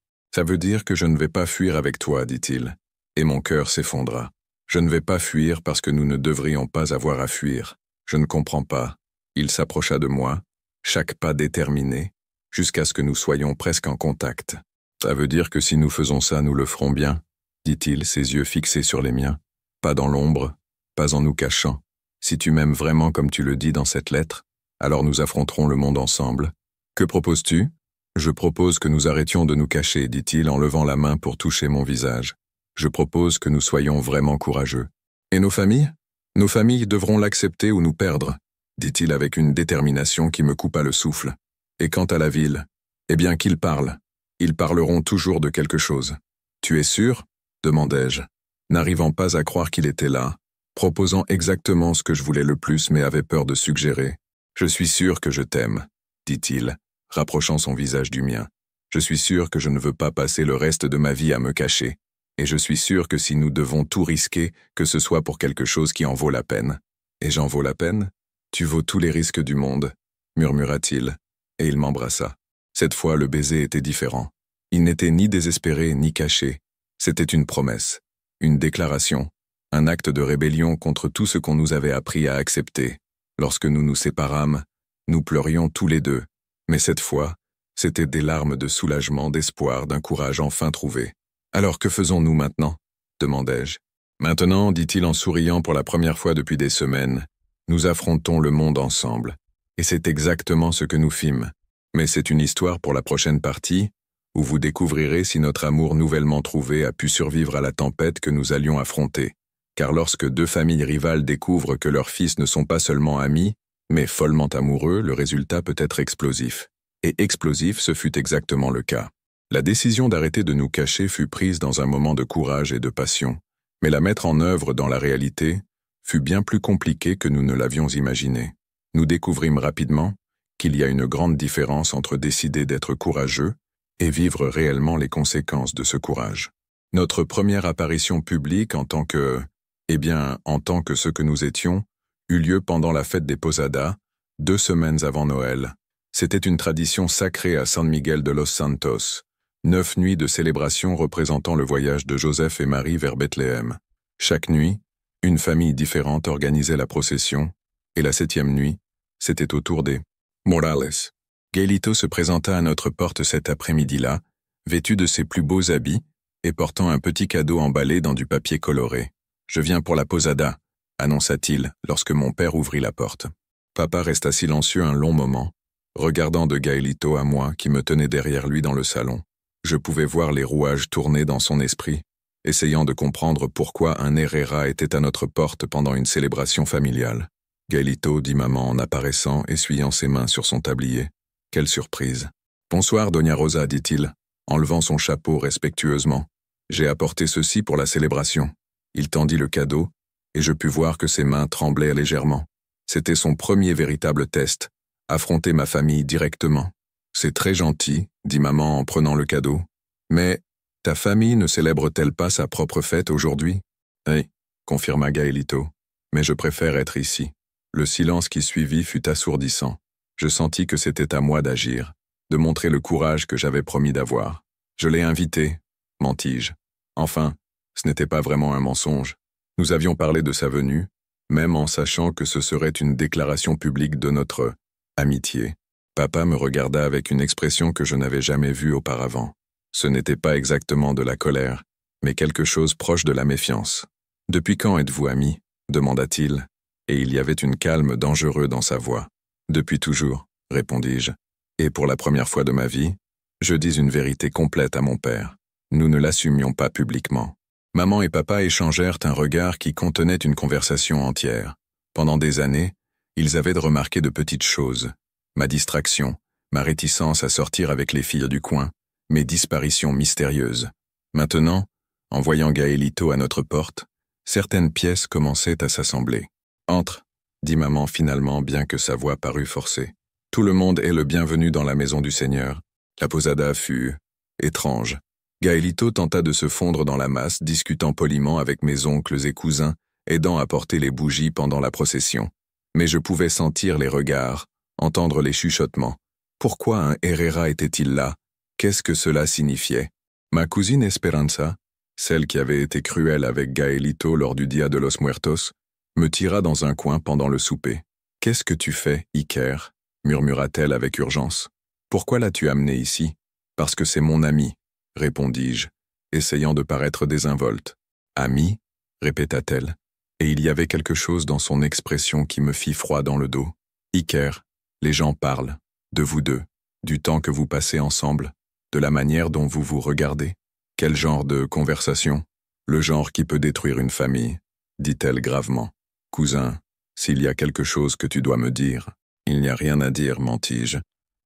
que je ne vais pas fuir avec toi, dit-il. Et mon cœur s'effondra. Je ne vais pas fuir parce que nous ne devrions pas avoir à fuir. Je ne comprends pas. Il s'approcha de moi, chaque pas déterminé, jusqu'à ce que nous soyons presque en contact. Ça veut dire que si nous faisons ça, nous le ferons bien, dit-il, ses yeux fixés sur les miens. Pas dans l'ombre, pas en nous cachant. Si tu m'aimes vraiment comme tu le dis dans cette lettre, alors nous affronterons le monde ensemble. Que proposes-tu? Je propose que nous arrêtions de nous cacher, dit-il en levant la main pour toucher mon visage. Je propose que nous soyons vraiment courageux. Et nos familles? Nos familles devront l'accepter ou nous perdre, dit-il avec une détermination qui me coupa le souffle. Et quant à la ville, eh bien qu'ils parlent. Ils parleront toujours de quelque chose. Tu es sûr? Demandai-je, n'arrivant pas à croire qu'il était là, proposant exactement ce que je voulais le plus mais avait peur de suggérer. Je suis sûr que je t'aime, dit-il, rapprochant son visage du mien. Je suis sûr que je ne veux pas passer le reste de ma vie à me cacher. Et je suis sûr que si nous devons tout risquer, que ce soit pour quelque chose qui en vaut la peine. Et j'en vaux la peine? Tu vaux tous les risques du monde, murmura-t-il, et il m'embrassa. Cette fois, le baiser était différent. Il n'était ni désespéré ni caché. C'était une promesse, une déclaration, un acte de rébellion contre tout ce qu'on nous avait appris à accepter. Lorsque nous nous séparâmes, nous pleurions tous les deux, mais cette fois, c'étaient des larmes de soulagement, d'espoir, d'un courage enfin trouvé. « Alors que faisons-nous maintenant » demandai-je. « Maintenant, dit-il en souriant pour la première fois depuis des semaines, nous affrontons le monde ensemble. Et c'est exactement ce que nous fîmes. Mais c'est une histoire pour la prochaine partie, où vous découvrirez si notre amour nouvellement trouvé a pu survivre à la tempête que nous allions affronter. Car lorsque deux familles rivales découvrent que leurs fils ne sont pas seulement amis, mais follement amoureux, le résultat peut être explosif. Et explosif, ce fut exactement le cas. La décision d'arrêter de nous cacher fut prise dans un moment de courage et de passion, mais la mettre en œuvre dans la réalité fut bien plus compliquée que nous ne l'avions imaginé. Nous découvrîmes rapidement qu'il y a une grande différence entre décider d'être courageux et vivre réellement les conséquences de ce courage. Notre première apparition publique en tant que ce que nous étions, eut lieu pendant la fête des Posadas, 2 semaines avant Noël. C'était une tradition sacrée à San Miguel de los Santos, 9 nuits de célébration représentant le voyage de Joseph et Marie vers Bethléem. Chaque nuit, une famille différente organisait la procession, et la 7e nuit, c'était au tour des Morales. Gaelito se présenta à notre porte cet après-midi-là, vêtu de ses plus beaux habits et portant un petit cadeau emballé dans du papier coloré. « Je viens pour la posada », annonça-t-il lorsque mon père ouvrit la porte. Papa resta silencieux un long moment, regardant de Gaelito à moi qui me tenais derrière lui dans le salon. Je pouvais voir les rouages tourner dans son esprit, essayant de comprendre pourquoi un Herrera était à notre porte pendant une célébration familiale. « Gaelito », dit maman en apparaissant, essuyant ses mains sur son tablier. « Quelle surprise !»« Bonsoir, Doña Rosa », dit-il, en levant son chapeau respectueusement. « J'ai apporté ceci pour la célébration. » Il tendit le cadeau, et je pus voir que ses mains tremblaient légèrement. C'était son premier véritable test, affronter ma famille directement. « C'est très gentil », dit maman en prenant le cadeau. « Mais ta famille ne célèbre-t-elle pas sa propre fête aujourd'hui ?»« Oui », confirma Gaelito, « mais je préfère être ici. » Le silence qui suivit fut assourdissant. Je sentis que c'était à moi d'agir, de montrer le courage que j'avais promis d'avoir. « Je l'ai invité », mentis-je. Enfin, ce n'était pas vraiment un mensonge. Nous avions parlé de sa venue, même en sachant que ce serait une déclaration publique de notre amitié. Papa me regarda avec une expression que je n'avais jamais vue auparavant. Ce n'était pas exactement de la colère, mais quelque chose proche de la méfiance. « Depuis quand êtes-vous amis ?» demanda-t-il, et il y avait une calme dangereux dans sa voix. « Depuis toujours », répondis-je, et pour la première fois de ma vie, je dis une vérité complète à mon père. Nous ne l'assumions pas publiquement. Maman et papa échangèrent un regard qui contenait une conversation entière. Pendant des années, ils avaient remarqué de petites choses. Ma distraction, ma réticence à sortir avec les filles du coin, mes disparitions mystérieuses. Maintenant, en voyant Gaelito à notre porte, certaines pièces commençaient à s'assembler. « Entre », dit maman finalement, bien que sa voix parût forcée. « Tout le monde est le bienvenu dans la maison du Seigneur. » La posada fut étrange. Gaelito tenta de se fondre dans la masse, discutant poliment avec mes oncles et cousins, aidant à porter les bougies pendant la procession. Mais je pouvais sentir les regards, entendre les chuchotements. Pourquoi un Herrera était-il là? Qu'est-ce que cela signifiait? Ma cousine Esperanza, celle qui avait été cruelle avec Gaelito lors du Dia de los Muertos, me tira dans un coin pendant le souper. « Qu'est-ce que tu fais, Iker » murmura-t-elle avec urgence. « Pourquoi l'as-tu amené ici ?»« Parce que c'est mon ami, » répondis-je, essayant de paraître désinvolte. « Ami » répéta-t-elle, et il y avait quelque chose dans son expression qui me fit froid dans le dos. « Iker, les gens parlent, de vous deux, du temps que vous passez ensemble, de la manière dont vous vous regardez. Quel genre de conversation? Le genre qui peut détruire une famille, » dit-elle gravement. « Cousin, s'il y a quelque chose que tu dois me dire. » « Il n'y a rien à dire, mentis-je,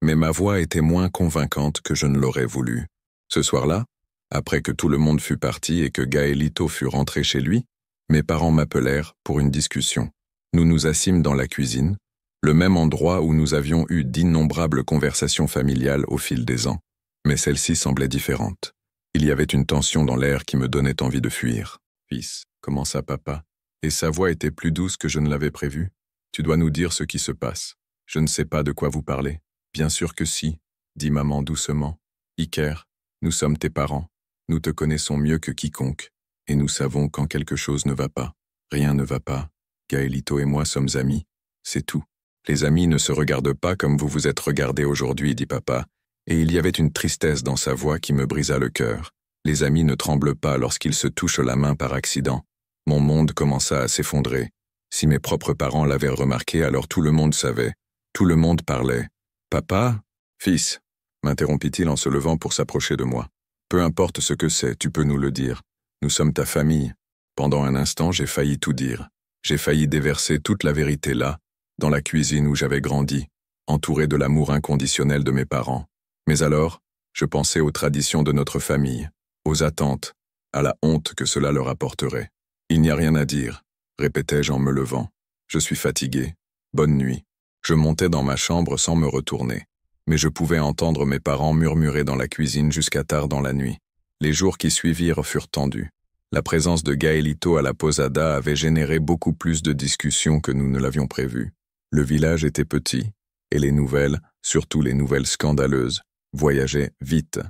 mais ma voix était moins convaincante que je ne l'aurais voulu. Ce soir-là, après que tout le monde fut parti et que Gaelito fut rentré chez lui, mes parents m'appelèrent pour une discussion. Nous nous assîmes dans la cuisine, le même endroit où nous avions eu d'innombrables conversations familiales au fil des ans. Mais celle-ci semblait différente. Il y avait une tension dans l'air qui me donnait envie de fuir. « Fils, commença papa, et sa voix était plus douce que je ne l'avais prévu. Tu dois nous dire ce qui se passe. Je ne sais pas de quoi vous parlez. »« Bien sûr que si, » dit maman doucement. « Iker, nous sommes tes parents. Nous te connaissons mieux que quiconque, et nous savons quand quelque chose ne va pas. Rien ne va pas. Gaëlito et moi sommes amis. C'est tout. Les amis ne se regardent pas comme vous vous êtes regardés aujourd'hui, dit papa, et il y avait une tristesse dans sa voix qui me brisa le cœur. Les amis ne tremblent pas lorsqu'ils se touchent la main par accident. Mon monde commença à s'effondrer. Si mes propres parents l'avaient remarqué, alors tout le monde savait. Tout le monde parlait. « Papa ? Fils » m'interrompit-il en se levant pour s'approcher de moi. « Peu importe ce que c'est, tu peux nous le dire. Nous sommes ta famille. » Pendant un instant, j'ai failli tout dire. J'ai failli déverser toute la vérité là, dans la cuisine où j'avais grandi, entouré de l'amour inconditionnel de mes parents. Mais alors, je pensais aux traditions de notre famille, aux attentes, à la honte que cela leur apporterait. « Il n'y a rien à dire », répétais-je en me levant. « Je suis fatigué. Bonne nuit. » Je montais dans ma chambre sans me retourner. Mais je pouvais entendre mes parents murmurer dans la cuisine jusqu'à tard dans la nuit. Les jours qui suivirent furent tendus. La présence de Gaëlito à la posada avait généré beaucoup plus de discussions que nous ne l'avions prévu. Le village était petit, et les nouvelles, surtout les nouvelles scandaleuses, voyageaient vite.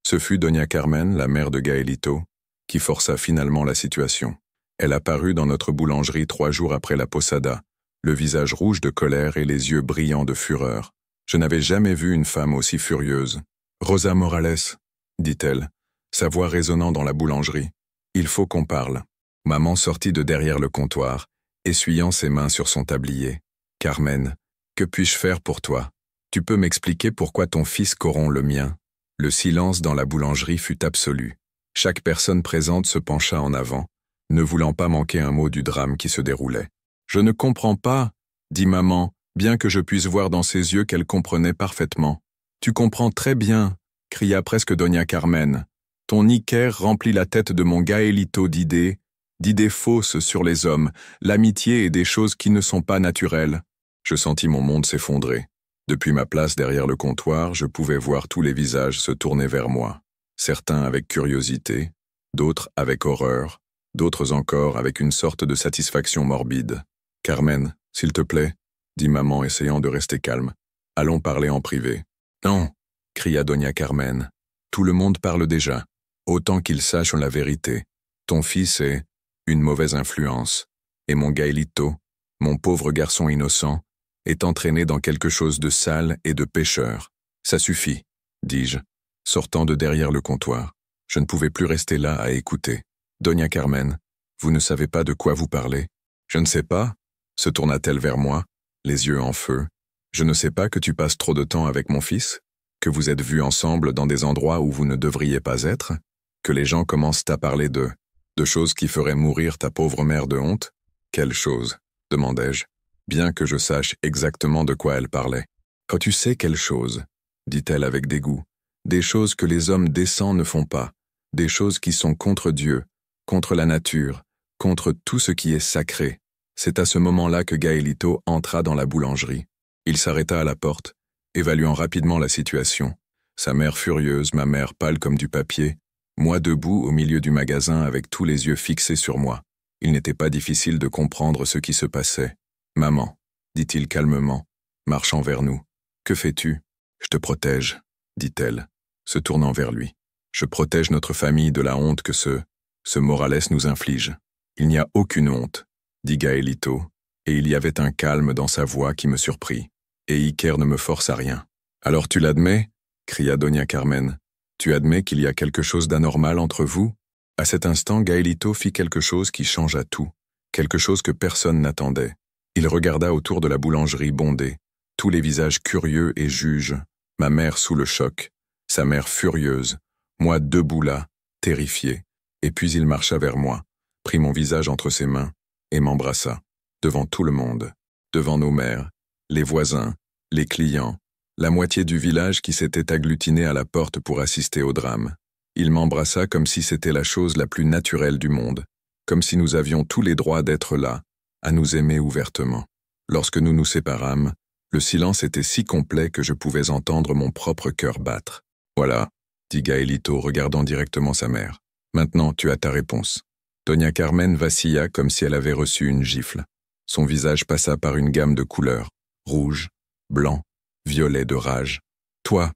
Ce fut Doña Carmen, la mère de Gaëlito, qui força finalement la situation. Elle apparut dans notre boulangerie 3 jours après la posada, le visage rouge de colère et les yeux brillants de fureur. Je n'avais jamais vu une femme aussi furieuse. « Rosa Morales », dit-elle, sa voix résonnant dans la boulangerie. « Il faut qu'on parle. » Maman sortit de derrière le comptoir, essuyant ses mains sur son tablier. « Carmen, que puis-je faire pour toi? Tu peux m'expliquer pourquoi ton fils corrompt le mien ?» Le silence dans la boulangerie fut absolu. Chaque personne présente se pencha en avant, ne voulant pas manquer un mot du drame qui se déroulait. « Je ne comprends pas, » dit maman, bien que je puisse voir dans ses yeux qu'elle comprenait parfaitement. « Tu comprends très bien, » cria presque Doña Carmen. « Ton Iker remplit la tête de mon Gaëlito d'idées fausses sur les hommes, l'amitié et des choses qui ne sont pas naturelles. » Je sentis mon monde s'effondrer. Depuis ma place derrière le comptoir, je pouvais voir tous les visages se tourner vers moi. Certains avec curiosité, d'autres avec horreur, d'autres encore avec une sorte de satisfaction morbide. « Carmen, s'il te plaît, » dit maman essayant de rester calme. « Allons parler en privé. »« Non » cria Doña Carmen. « Tout le monde parle déjà. Autant qu'ils sachent la vérité. Ton fils est une mauvaise influence. Et mon Gaëlito, mon pauvre garçon innocent, est entraîné dans quelque chose de sale et de pécheur. Ça suffit, dis-je, sortant de derrière le comptoir. Je ne pouvais plus rester là à écouter. Doña Carmen, vous ne savez pas de quoi vous parlez. Je ne sais pas, se tourna-t-elle vers moi, les yeux en feu. Je ne sais pas que tu passes trop de temps avec mon fils, que vous êtes vus ensemble dans des endroits où vous ne devriez pas être, que les gens commencent à parler de choses qui feraient mourir ta pauvre mère de honte. Quelle chose, demandai-je, bien que je sache exactement de quoi elle parlait. Quand tu sais quelle chose, dit-elle avec dégoût, des choses que les hommes décents ne font pas, des choses qui sont contre Dieu, contre la nature, contre tout ce qui est sacré. C'est à ce moment-là que Gaëlito entra dans la boulangerie. Il s'arrêta à la porte, évaluant rapidement la situation. Sa mère furieuse, ma mère pâle comme du papier, moi debout au milieu du magasin avec tous les yeux fixés sur moi. Il n'était pas difficile de comprendre ce qui se passait. « Maman, » dit-il calmement, marchant vers nous. « Que fais-tu ? » »« Je te protège, » dit-elle, se tournant vers lui. « Je protège notre famille de la honte que ce Morales nous inflige. »« Il n'y a aucune honte, » dit Gaëlito, et il y avait un calme dans sa voix qui me surprit. Et Iker ne me force à rien. « Alors tu l'admets » cria Doña Carmen. « Tu admets qu'il y a quelque chose d'anormal entre vous ?» À cet instant, Gaëlito fit quelque chose qui changea tout, quelque chose que personne n'attendait. Il regarda autour de la boulangerie bondée, tous les visages curieux et juges, ma mère sous le choc, sa mère furieuse, moi debout là, terrifié, et puis il marcha vers moi, prit mon visage entre ses mains et m'embrassa, devant tout le monde, devant nos mères, les voisins, les clients, la moitié du village qui s'était agglutiné à la porte pour assister au drame. Il m'embrassa comme si c'était la chose la plus naturelle du monde, comme si nous avions tous les droits d'être là, à nous aimer ouvertement. Lorsque nous nous séparâmes, le silence était si complet que je pouvais entendre mon propre cœur battre. « Voilà », dit Gaëlito regardant directement sa mère. « Maintenant, tu as ta réponse. » Doña Carmen vacilla comme si elle avait reçu une gifle. Son visage passa par une gamme de couleurs, rouge, blanc, violet de rage. « Toi,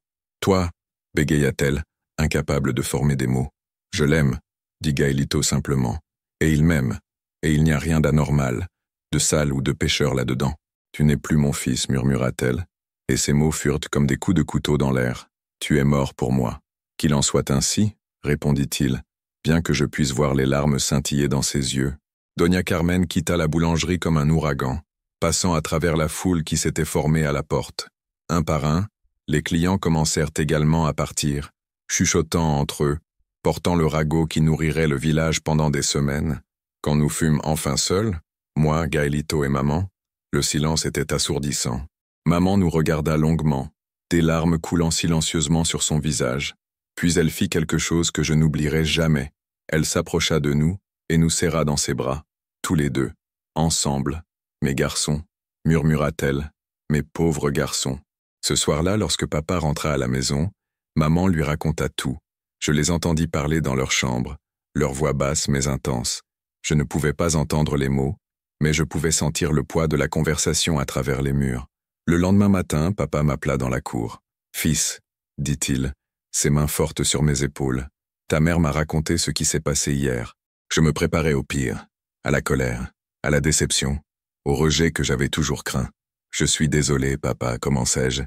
bégaya-t-elle, incapable de former des mots. « Je l'aime, » dit Gaëlito simplement. « Et il m'aime. Et il n'y a rien d'anormal, de sale ou de pécheur là-dedans. Tu n'es plus mon fils, murmura-t-elle, et ses mots furent comme des coups de couteau dans l'air. Tu es mort pour moi. Qu'il en soit ainsi, répondit-il, bien que je puisse voir les larmes scintiller dans ses yeux. Doña Carmen quitta la boulangerie comme un ouragan, passant à travers la foule qui s'était formée à la porte. Un par un, les clients commencèrent également à partir, chuchotant entre eux, portant le ragot qui nourrirait le village pendant des semaines. Quand nous fûmes enfin seuls, moi, Gaelito et maman, le silence était assourdissant. Maman nous regarda longuement, des larmes coulant silencieusement sur son visage. Puis elle fit quelque chose que je n'oublierai jamais. Elle s'approcha de nous et nous serra dans ses bras, tous les deux, ensemble. Mes garçons, murmura-t-elle, mes pauvres garçons. Ce soir-là, lorsque papa rentra à la maison, maman lui raconta tout. Je les entendis parler dans leur chambre, leur voix basse mais intense. Je ne pouvais pas entendre les mots, mais je pouvais sentir le poids de la conversation à travers les murs. Le lendemain matin, papa m'appela dans la cour. « Fils, dit-il, ses mains fortes sur mes épaules, ta mère m'a raconté ce qui s'est passé hier. Je me préparais au pire, à la colère, à la déception, au rejet que j'avais toujours craint. Je suis désolé, papa, commençai-je,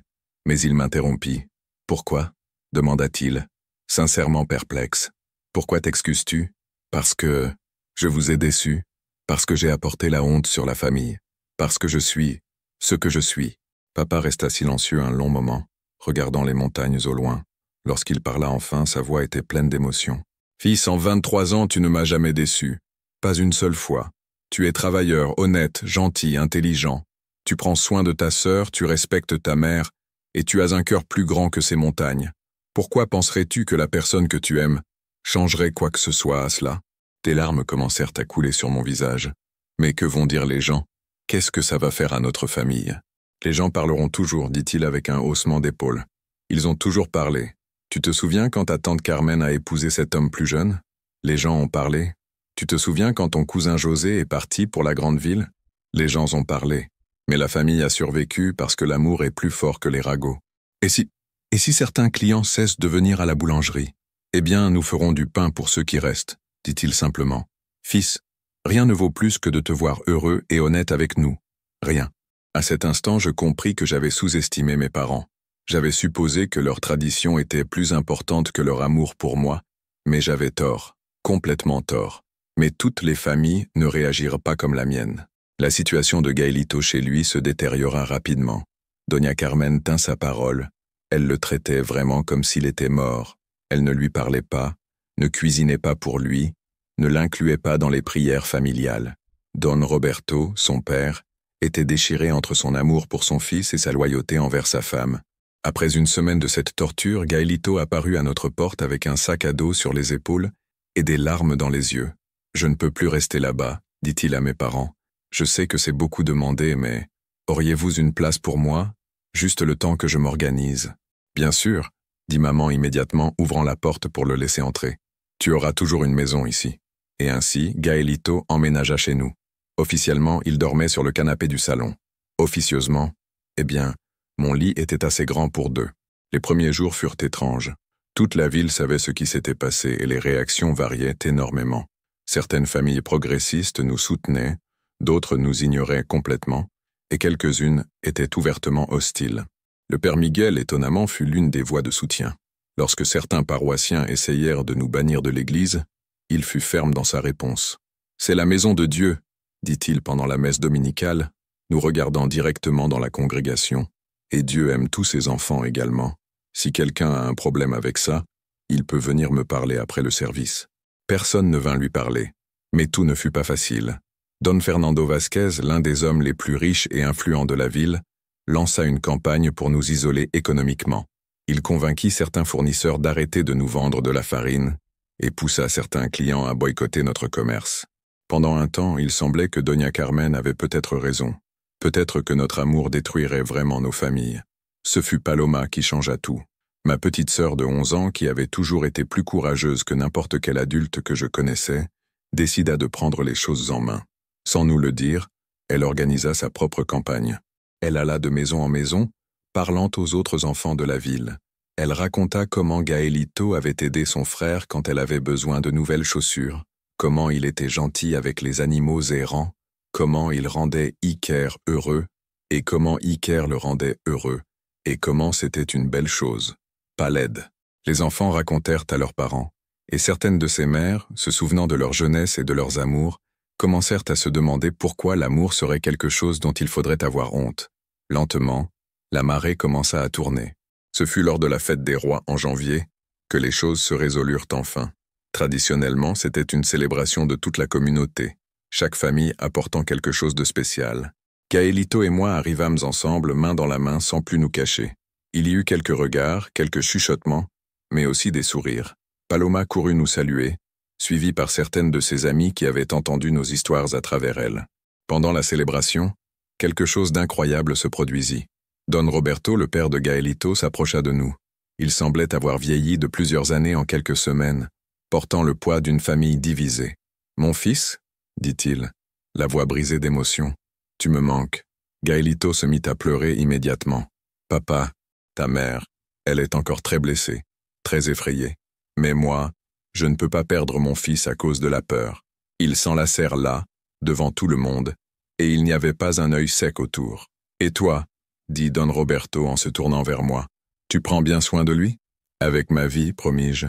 mais il m'interrompit. Pourquoi ? Demanda-t-il, sincèrement perplexe. Pourquoi t'excuses-tu ? Parce que je vous ai déçu, parce que j'ai apporté la honte sur la famille, parce que je suis ce que je suis. Papa resta silencieux un long moment, regardant les montagnes au loin. Lorsqu'il parla enfin, sa voix était pleine d'émotion. « Fils, en 23 ans, tu ne m'as jamais déçu. Pas une seule fois. Tu es travailleur, honnête, gentil, intelligent. Tu prends soin de ta sœur, tu respectes ta mère, et tu as un cœur plus grand que ces montagnes. Pourquoi penserais-tu que la personne que tu aimes changerait quoi que ce soit à cela ?» Des larmes commencèrent à couler sur mon visage. « Mais que vont dire les gens ? Qu'est-ce que ça va faire à notre famille ? » « Les gens parleront toujours, dit-il avec un haussement d'épaules. Ils ont toujours parlé. Tu te souviens quand ta tante Carmen a épousé cet homme plus jeune ? Les gens ont parlé. Tu te souviens quand ton cousin José est parti pour la grande ville ? Les gens ont parlé. Mais la famille a survécu parce que l'amour est plus fort que les ragots. Et si certains clients cessent de venir à la boulangerie ? Eh bien, nous ferons du pain pour ceux qui restent, dit-il simplement. Fils, rien ne vaut plus que de te voir heureux et honnête avec nous. Rien. À cet instant, je compris que j'avais sous-estimé mes parents. J'avais supposé que leur tradition était plus importante que leur amour pour moi, mais j'avais tort, complètement tort. Mais toutes les familles ne réagirent pas comme la mienne. La situation de Gaelito chez lui se détériora rapidement. Doña Carmen tint sa parole. Elle le traitait vraiment comme s'il était mort. Elle ne lui parlait pas, ne cuisinait pas pour lui, ne l'incluait pas dans les prières familiales. Don Roberto, son père, était déchiré entre son amour pour son fils et sa loyauté envers sa femme. Après une semaine de cette torture, Gaelito apparut à notre porte avec un sac à dos sur les épaules et des larmes dans les yeux. « Je ne peux plus rester là-bas, dit-il à mes parents. Je sais que c'est beaucoup demandé, mais auriez-vous une place pour moi, juste le temps que je m'organise ?»« Bien sûr, » dit maman immédiatement, ouvrant la porte pour le laisser entrer. « Tu auras toujours une maison ici. » Et ainsi, Gaelito emménagea chez nous. Officiellement, il dormait sur le canapé du salon. Officieusement, eh bien, mon lit était assez grand pour deux. Les premiers jours furent étranges. Toute la ville savait ce qui s'était passé et les réactions variaient énormément. Certaines familles progressistes nous soutenaient, d'autres nous ignoraient complètement, et quelques-unes étaient ouvertement hostiles. Le père Miguel, étonnamment, fut l'une des voix de soutien. Lorsque certains paroissiens essayèrent de nous bannir de l'église, il fut ferme dans sa réponse. « C'est la maison de Dieu », dit-il pendant la messe dominicale, nous regardant directement dans la congrégation. Et Dieu aime tous ses enfants également. Si quelqu'un a un problème avec ça, il peut venir me parler après le service. Personne ne vint lui parler. Mais tout ne fut pas facile. Don Fernando Vasquez, l'un des hommes les plus riches et influents de la ville, lança une campagne pour nous isoler économiquement. Il convainquit certains fournisseurs d'arrêter de nous vendre de la farine et poussa certains clients à boycotter notre commerce. Pendant un temps, il semblait que Doña Carmen avait peut-être raison. Peut-être que notre amour détruirait vraiment nos familles. Ce fut Paloma qui changea tout. Ma petite sœur de 11 ans, qui avait toujours été plus courageuse que n'importe quel adulte que je connaissais, décida de prendre les choses en main. Sans nous le dire, elle organisa sa propre campagne. Elle alla de maison en maison, parlant aux autres enfants de la ville. Elle raconta comment Gaelito avait aidé son frère quand elle avait besoin de nouvelles chaussures, comment il était gentil avec les animaux errants, comment il rendait Iker heureux, et comment Iker le rendait heureux, et comment c'était une belle chose, pas laide. Les enfants racontèrent à leurs parents, et certaines de ces mères, se souvenant de leur jeunesse et de leurs amours, commencèrent à se demander pourquoi l'amour serait quelque chose dont il faudrait avoir honte. Lentement, la marée commença à tourner. Ce fut lors de la fête des rois en janvier que les choses se résolurent enfin. Traditionnellement, c'était une célébration de toute la communauté, chaque famille apportant quelque chose de spécial. Gaelito et moi arrivâmes ensemble, main dans la main, sans plus nous cacher. Il y eut quelques regards, quelques chuchotements, mais aussi des sourires. Paloma courut nous saluer, suivie par certaines de ses amies qui avaient entendu nos histoires à travers elle. Pendant la célébration, quelque chose d'incroyable se produisit. Don Roberto, le père de Gaelito, s'approcha de nous. Il semblait avoir vieilli de plusieurs années en quelques semaines, portant le poids d'une famille divisée. « Mon fils » dit-il, la voix brisée d'émotion. « Tu me manques. » Gaelito se mit à pleurer immédiatement. « Papa, ta mère, elle est encore très blessée, très effrayée. Mais moi, je ne peux pas perdre mon fils à cause de la peur. » Ils s'enlacèrent là, devant tout le monde, et il n'y avait pas un œil sec autour. « Et toi » dit Don Roberto en se tournant vers moi. « Tu prends bien soin de lui ?»« Avec ma vie, promis-je.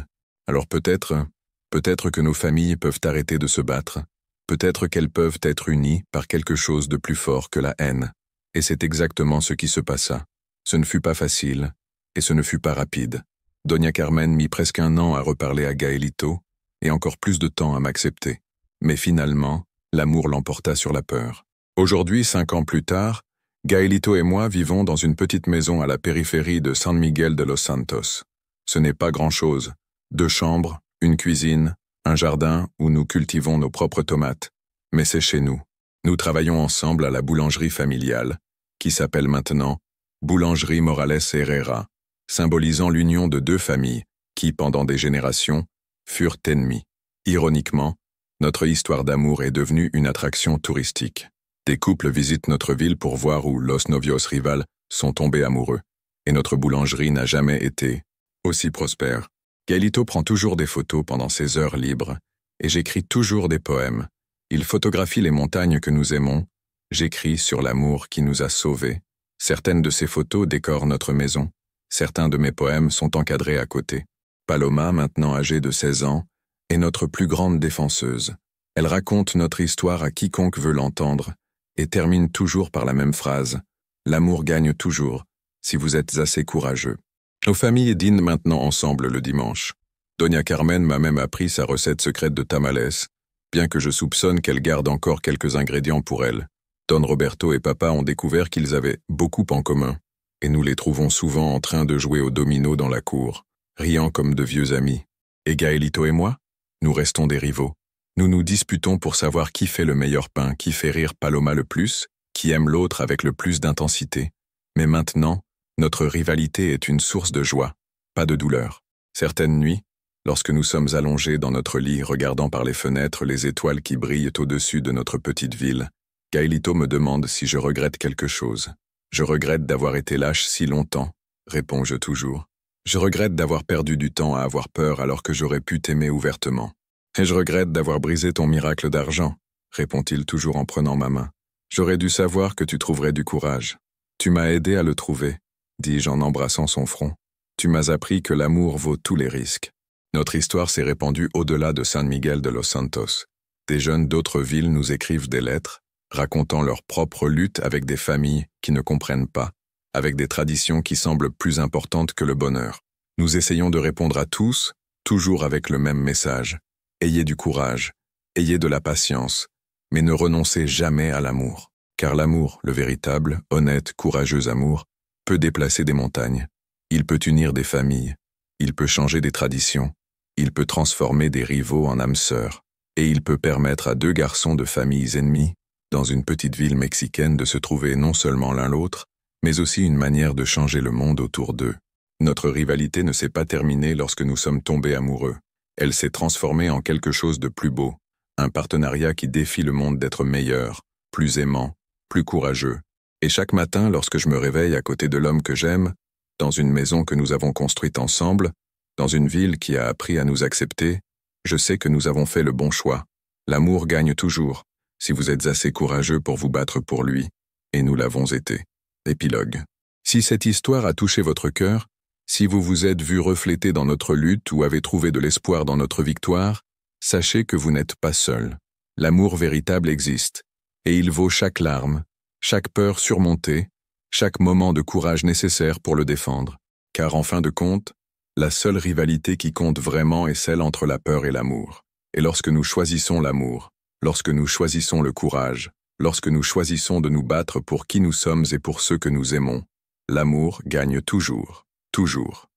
Alors peut-être que nos familles peuvent arrêter de se battre. Peut-être qu'elles peuvent être unies par quelque chose de plus fort que la haine. » Et c'est exactement ce qui se passa. Ce ne fut pas facile, et ce ne fut pas rapide. Doña Carmen mit presque un an à reparler à Gaelito, et encore plus de temps à m'accepter. Mais finalement, l'amour l'emporta sur la peur. Aujourd'hui, 5 ans plus tard, Gaelito et moi vivons dans une petite maison à la périphérie de San Miguel de los Santos. Ce n'est pas grand-chose. 2 chambres, une cuisine, un jardin où nous cultivons nos propres tomates. Mais c'est chez nous. Nous travaillons ensemble à la boulangerie familiale, qui s'appelle maintenant Boulangerie Morales Herrera, symbolisant l'union de 2 familles qui, pendant des générations, furent ennemies. Ironiquement, notre histoire d'amour est devenue une attraction touristique. Des couples visitent notre ville pour voir où los novios rivales sont tombés amoureux, et notre boulangerie n'a jamais été aussi prospère. Gaelito prend toujours des photos pendant ses heures libres, et j'écris toujours des poèmes. Il photographie les montagnes que nous aimons, j'écris sur l'amour qui nous a sauvés. Certaines de ces photos décorent notre maison, certains de mes poèmes sont encadrés à côté. Paloma, maintenant âgée de 16 ans, est notre plus grande défenseuse. Elle raconte notre histoire à quiconque veut l'entendre, et termine toujours par la même phrase. L'amour gagne toujours, si vous êtes assez courageux. Nos familles dînent maintenant ensemble le dimanche. Doña Carmen m'a même appris sa recette secrète de tamales, bien que je soupçonne qu'elle garde encore quelques ingrédients pour elle. Don Roberto et papa ont découvert qu'ils avaient beaucoup en commun, et nous les trouvons souvent en train de jouer au domino dans la cour, riant comme de vieux amis. Et Gaelito et moi, nous restons des rivaux. Nous nous disputons pour savoir qui fait le meilleur pain, qui fait rire Paloma le plus, qui aime l'autre avec le plus d'intensité. Mais maintenant, notre rivalité est une source de joie, pas de douleur. Certaines nuits, lorsque nous sommes allongés dans notre lit regardant par les fenêtres les étoiles qui brillent au-dessus de notre petite ville, Gaelito me demande si je regrette quelque chose. Je regrette d'avoir été lâche si longtemps, réponds-je toujours. Je regrette d'avoir perdu du temps à avoir peur alors que j'aurais pu t'aimer ouvertement. Et je regrette d'avoir brisé ton miracle d'argent, répond-il toujours en prenant ma main. J'aurais dû savoir que tu trouverais du courage. Tu m'as aidé à le trouver, dis-je en embrassant son front. Tu m'as appris que l'amour vaut tous les risques. Notre histoire s'est répandue au-delà de San Miguel de los Santos. Des jeunes d'autres villes nous écrivent des lettres, racontant leur propre lutte avec des familles qui ne comprennent pas, avec des traditions qui semblent plus importantes que le bonheur. Nous essayons de répondre à tous, toujours avec le même message. Ayez du courage, ayez de la patience, mais ne renoncez jamais à l'amour. Car l'amour, le véritable, honnête, courageux amour, peut déplacer des montagnes. Il peut unir des familles, il peut changer des traditions, il peut transformer des rivaux en âmes sœurs, et il peut permettre à 2 garçons de familles ennemies, dans une petite ville mexicaine, de se trouver non seulement l'un l'autre, mais aussi une manière de changer le monde autour d'eux. Notre rivalité ne s'est pas terminée lorsque nous sommes tombés amoureux. Elle s'est transformée en quelque chose de plus beau, un partenariat qui défie le monde d'être meilleur, plus aimant, plus courageux. Et chaque matin, lorsque je me réveille à côté de l'homme que j'aime, dans une maison que nous avons construite ensemble, dans une ville qui a appris à nous accepter, je sais que nous avons fait le bon choix, L'amour gagne toujours, si vous êtes assez courageux pour vous battre pour lui, et nous l'avons été. Épilogue. Si cette histoire a touché votre cœur, si vous vous êtes vu reflété dans notre lutte ou avez trouvé de l'espoir dans notre victoire, sachez que vous n'êtes pas seul. L'amour véritable existe, et il vaut chaque larme, chaque peur surmontée, chaque moment de courage nécessaire pour le défendre. Car en fin de compte, la seule rivalité qui compte vraiment est celle entre la peur et l'amour. Et lorsque nous choisissons l'amour, lorsque nous choisissons le courage, lorsque nous choisissons de nous battre pour qui nous sommes et pour ceux que nous aimons, l'amour gagne toujours, toujours.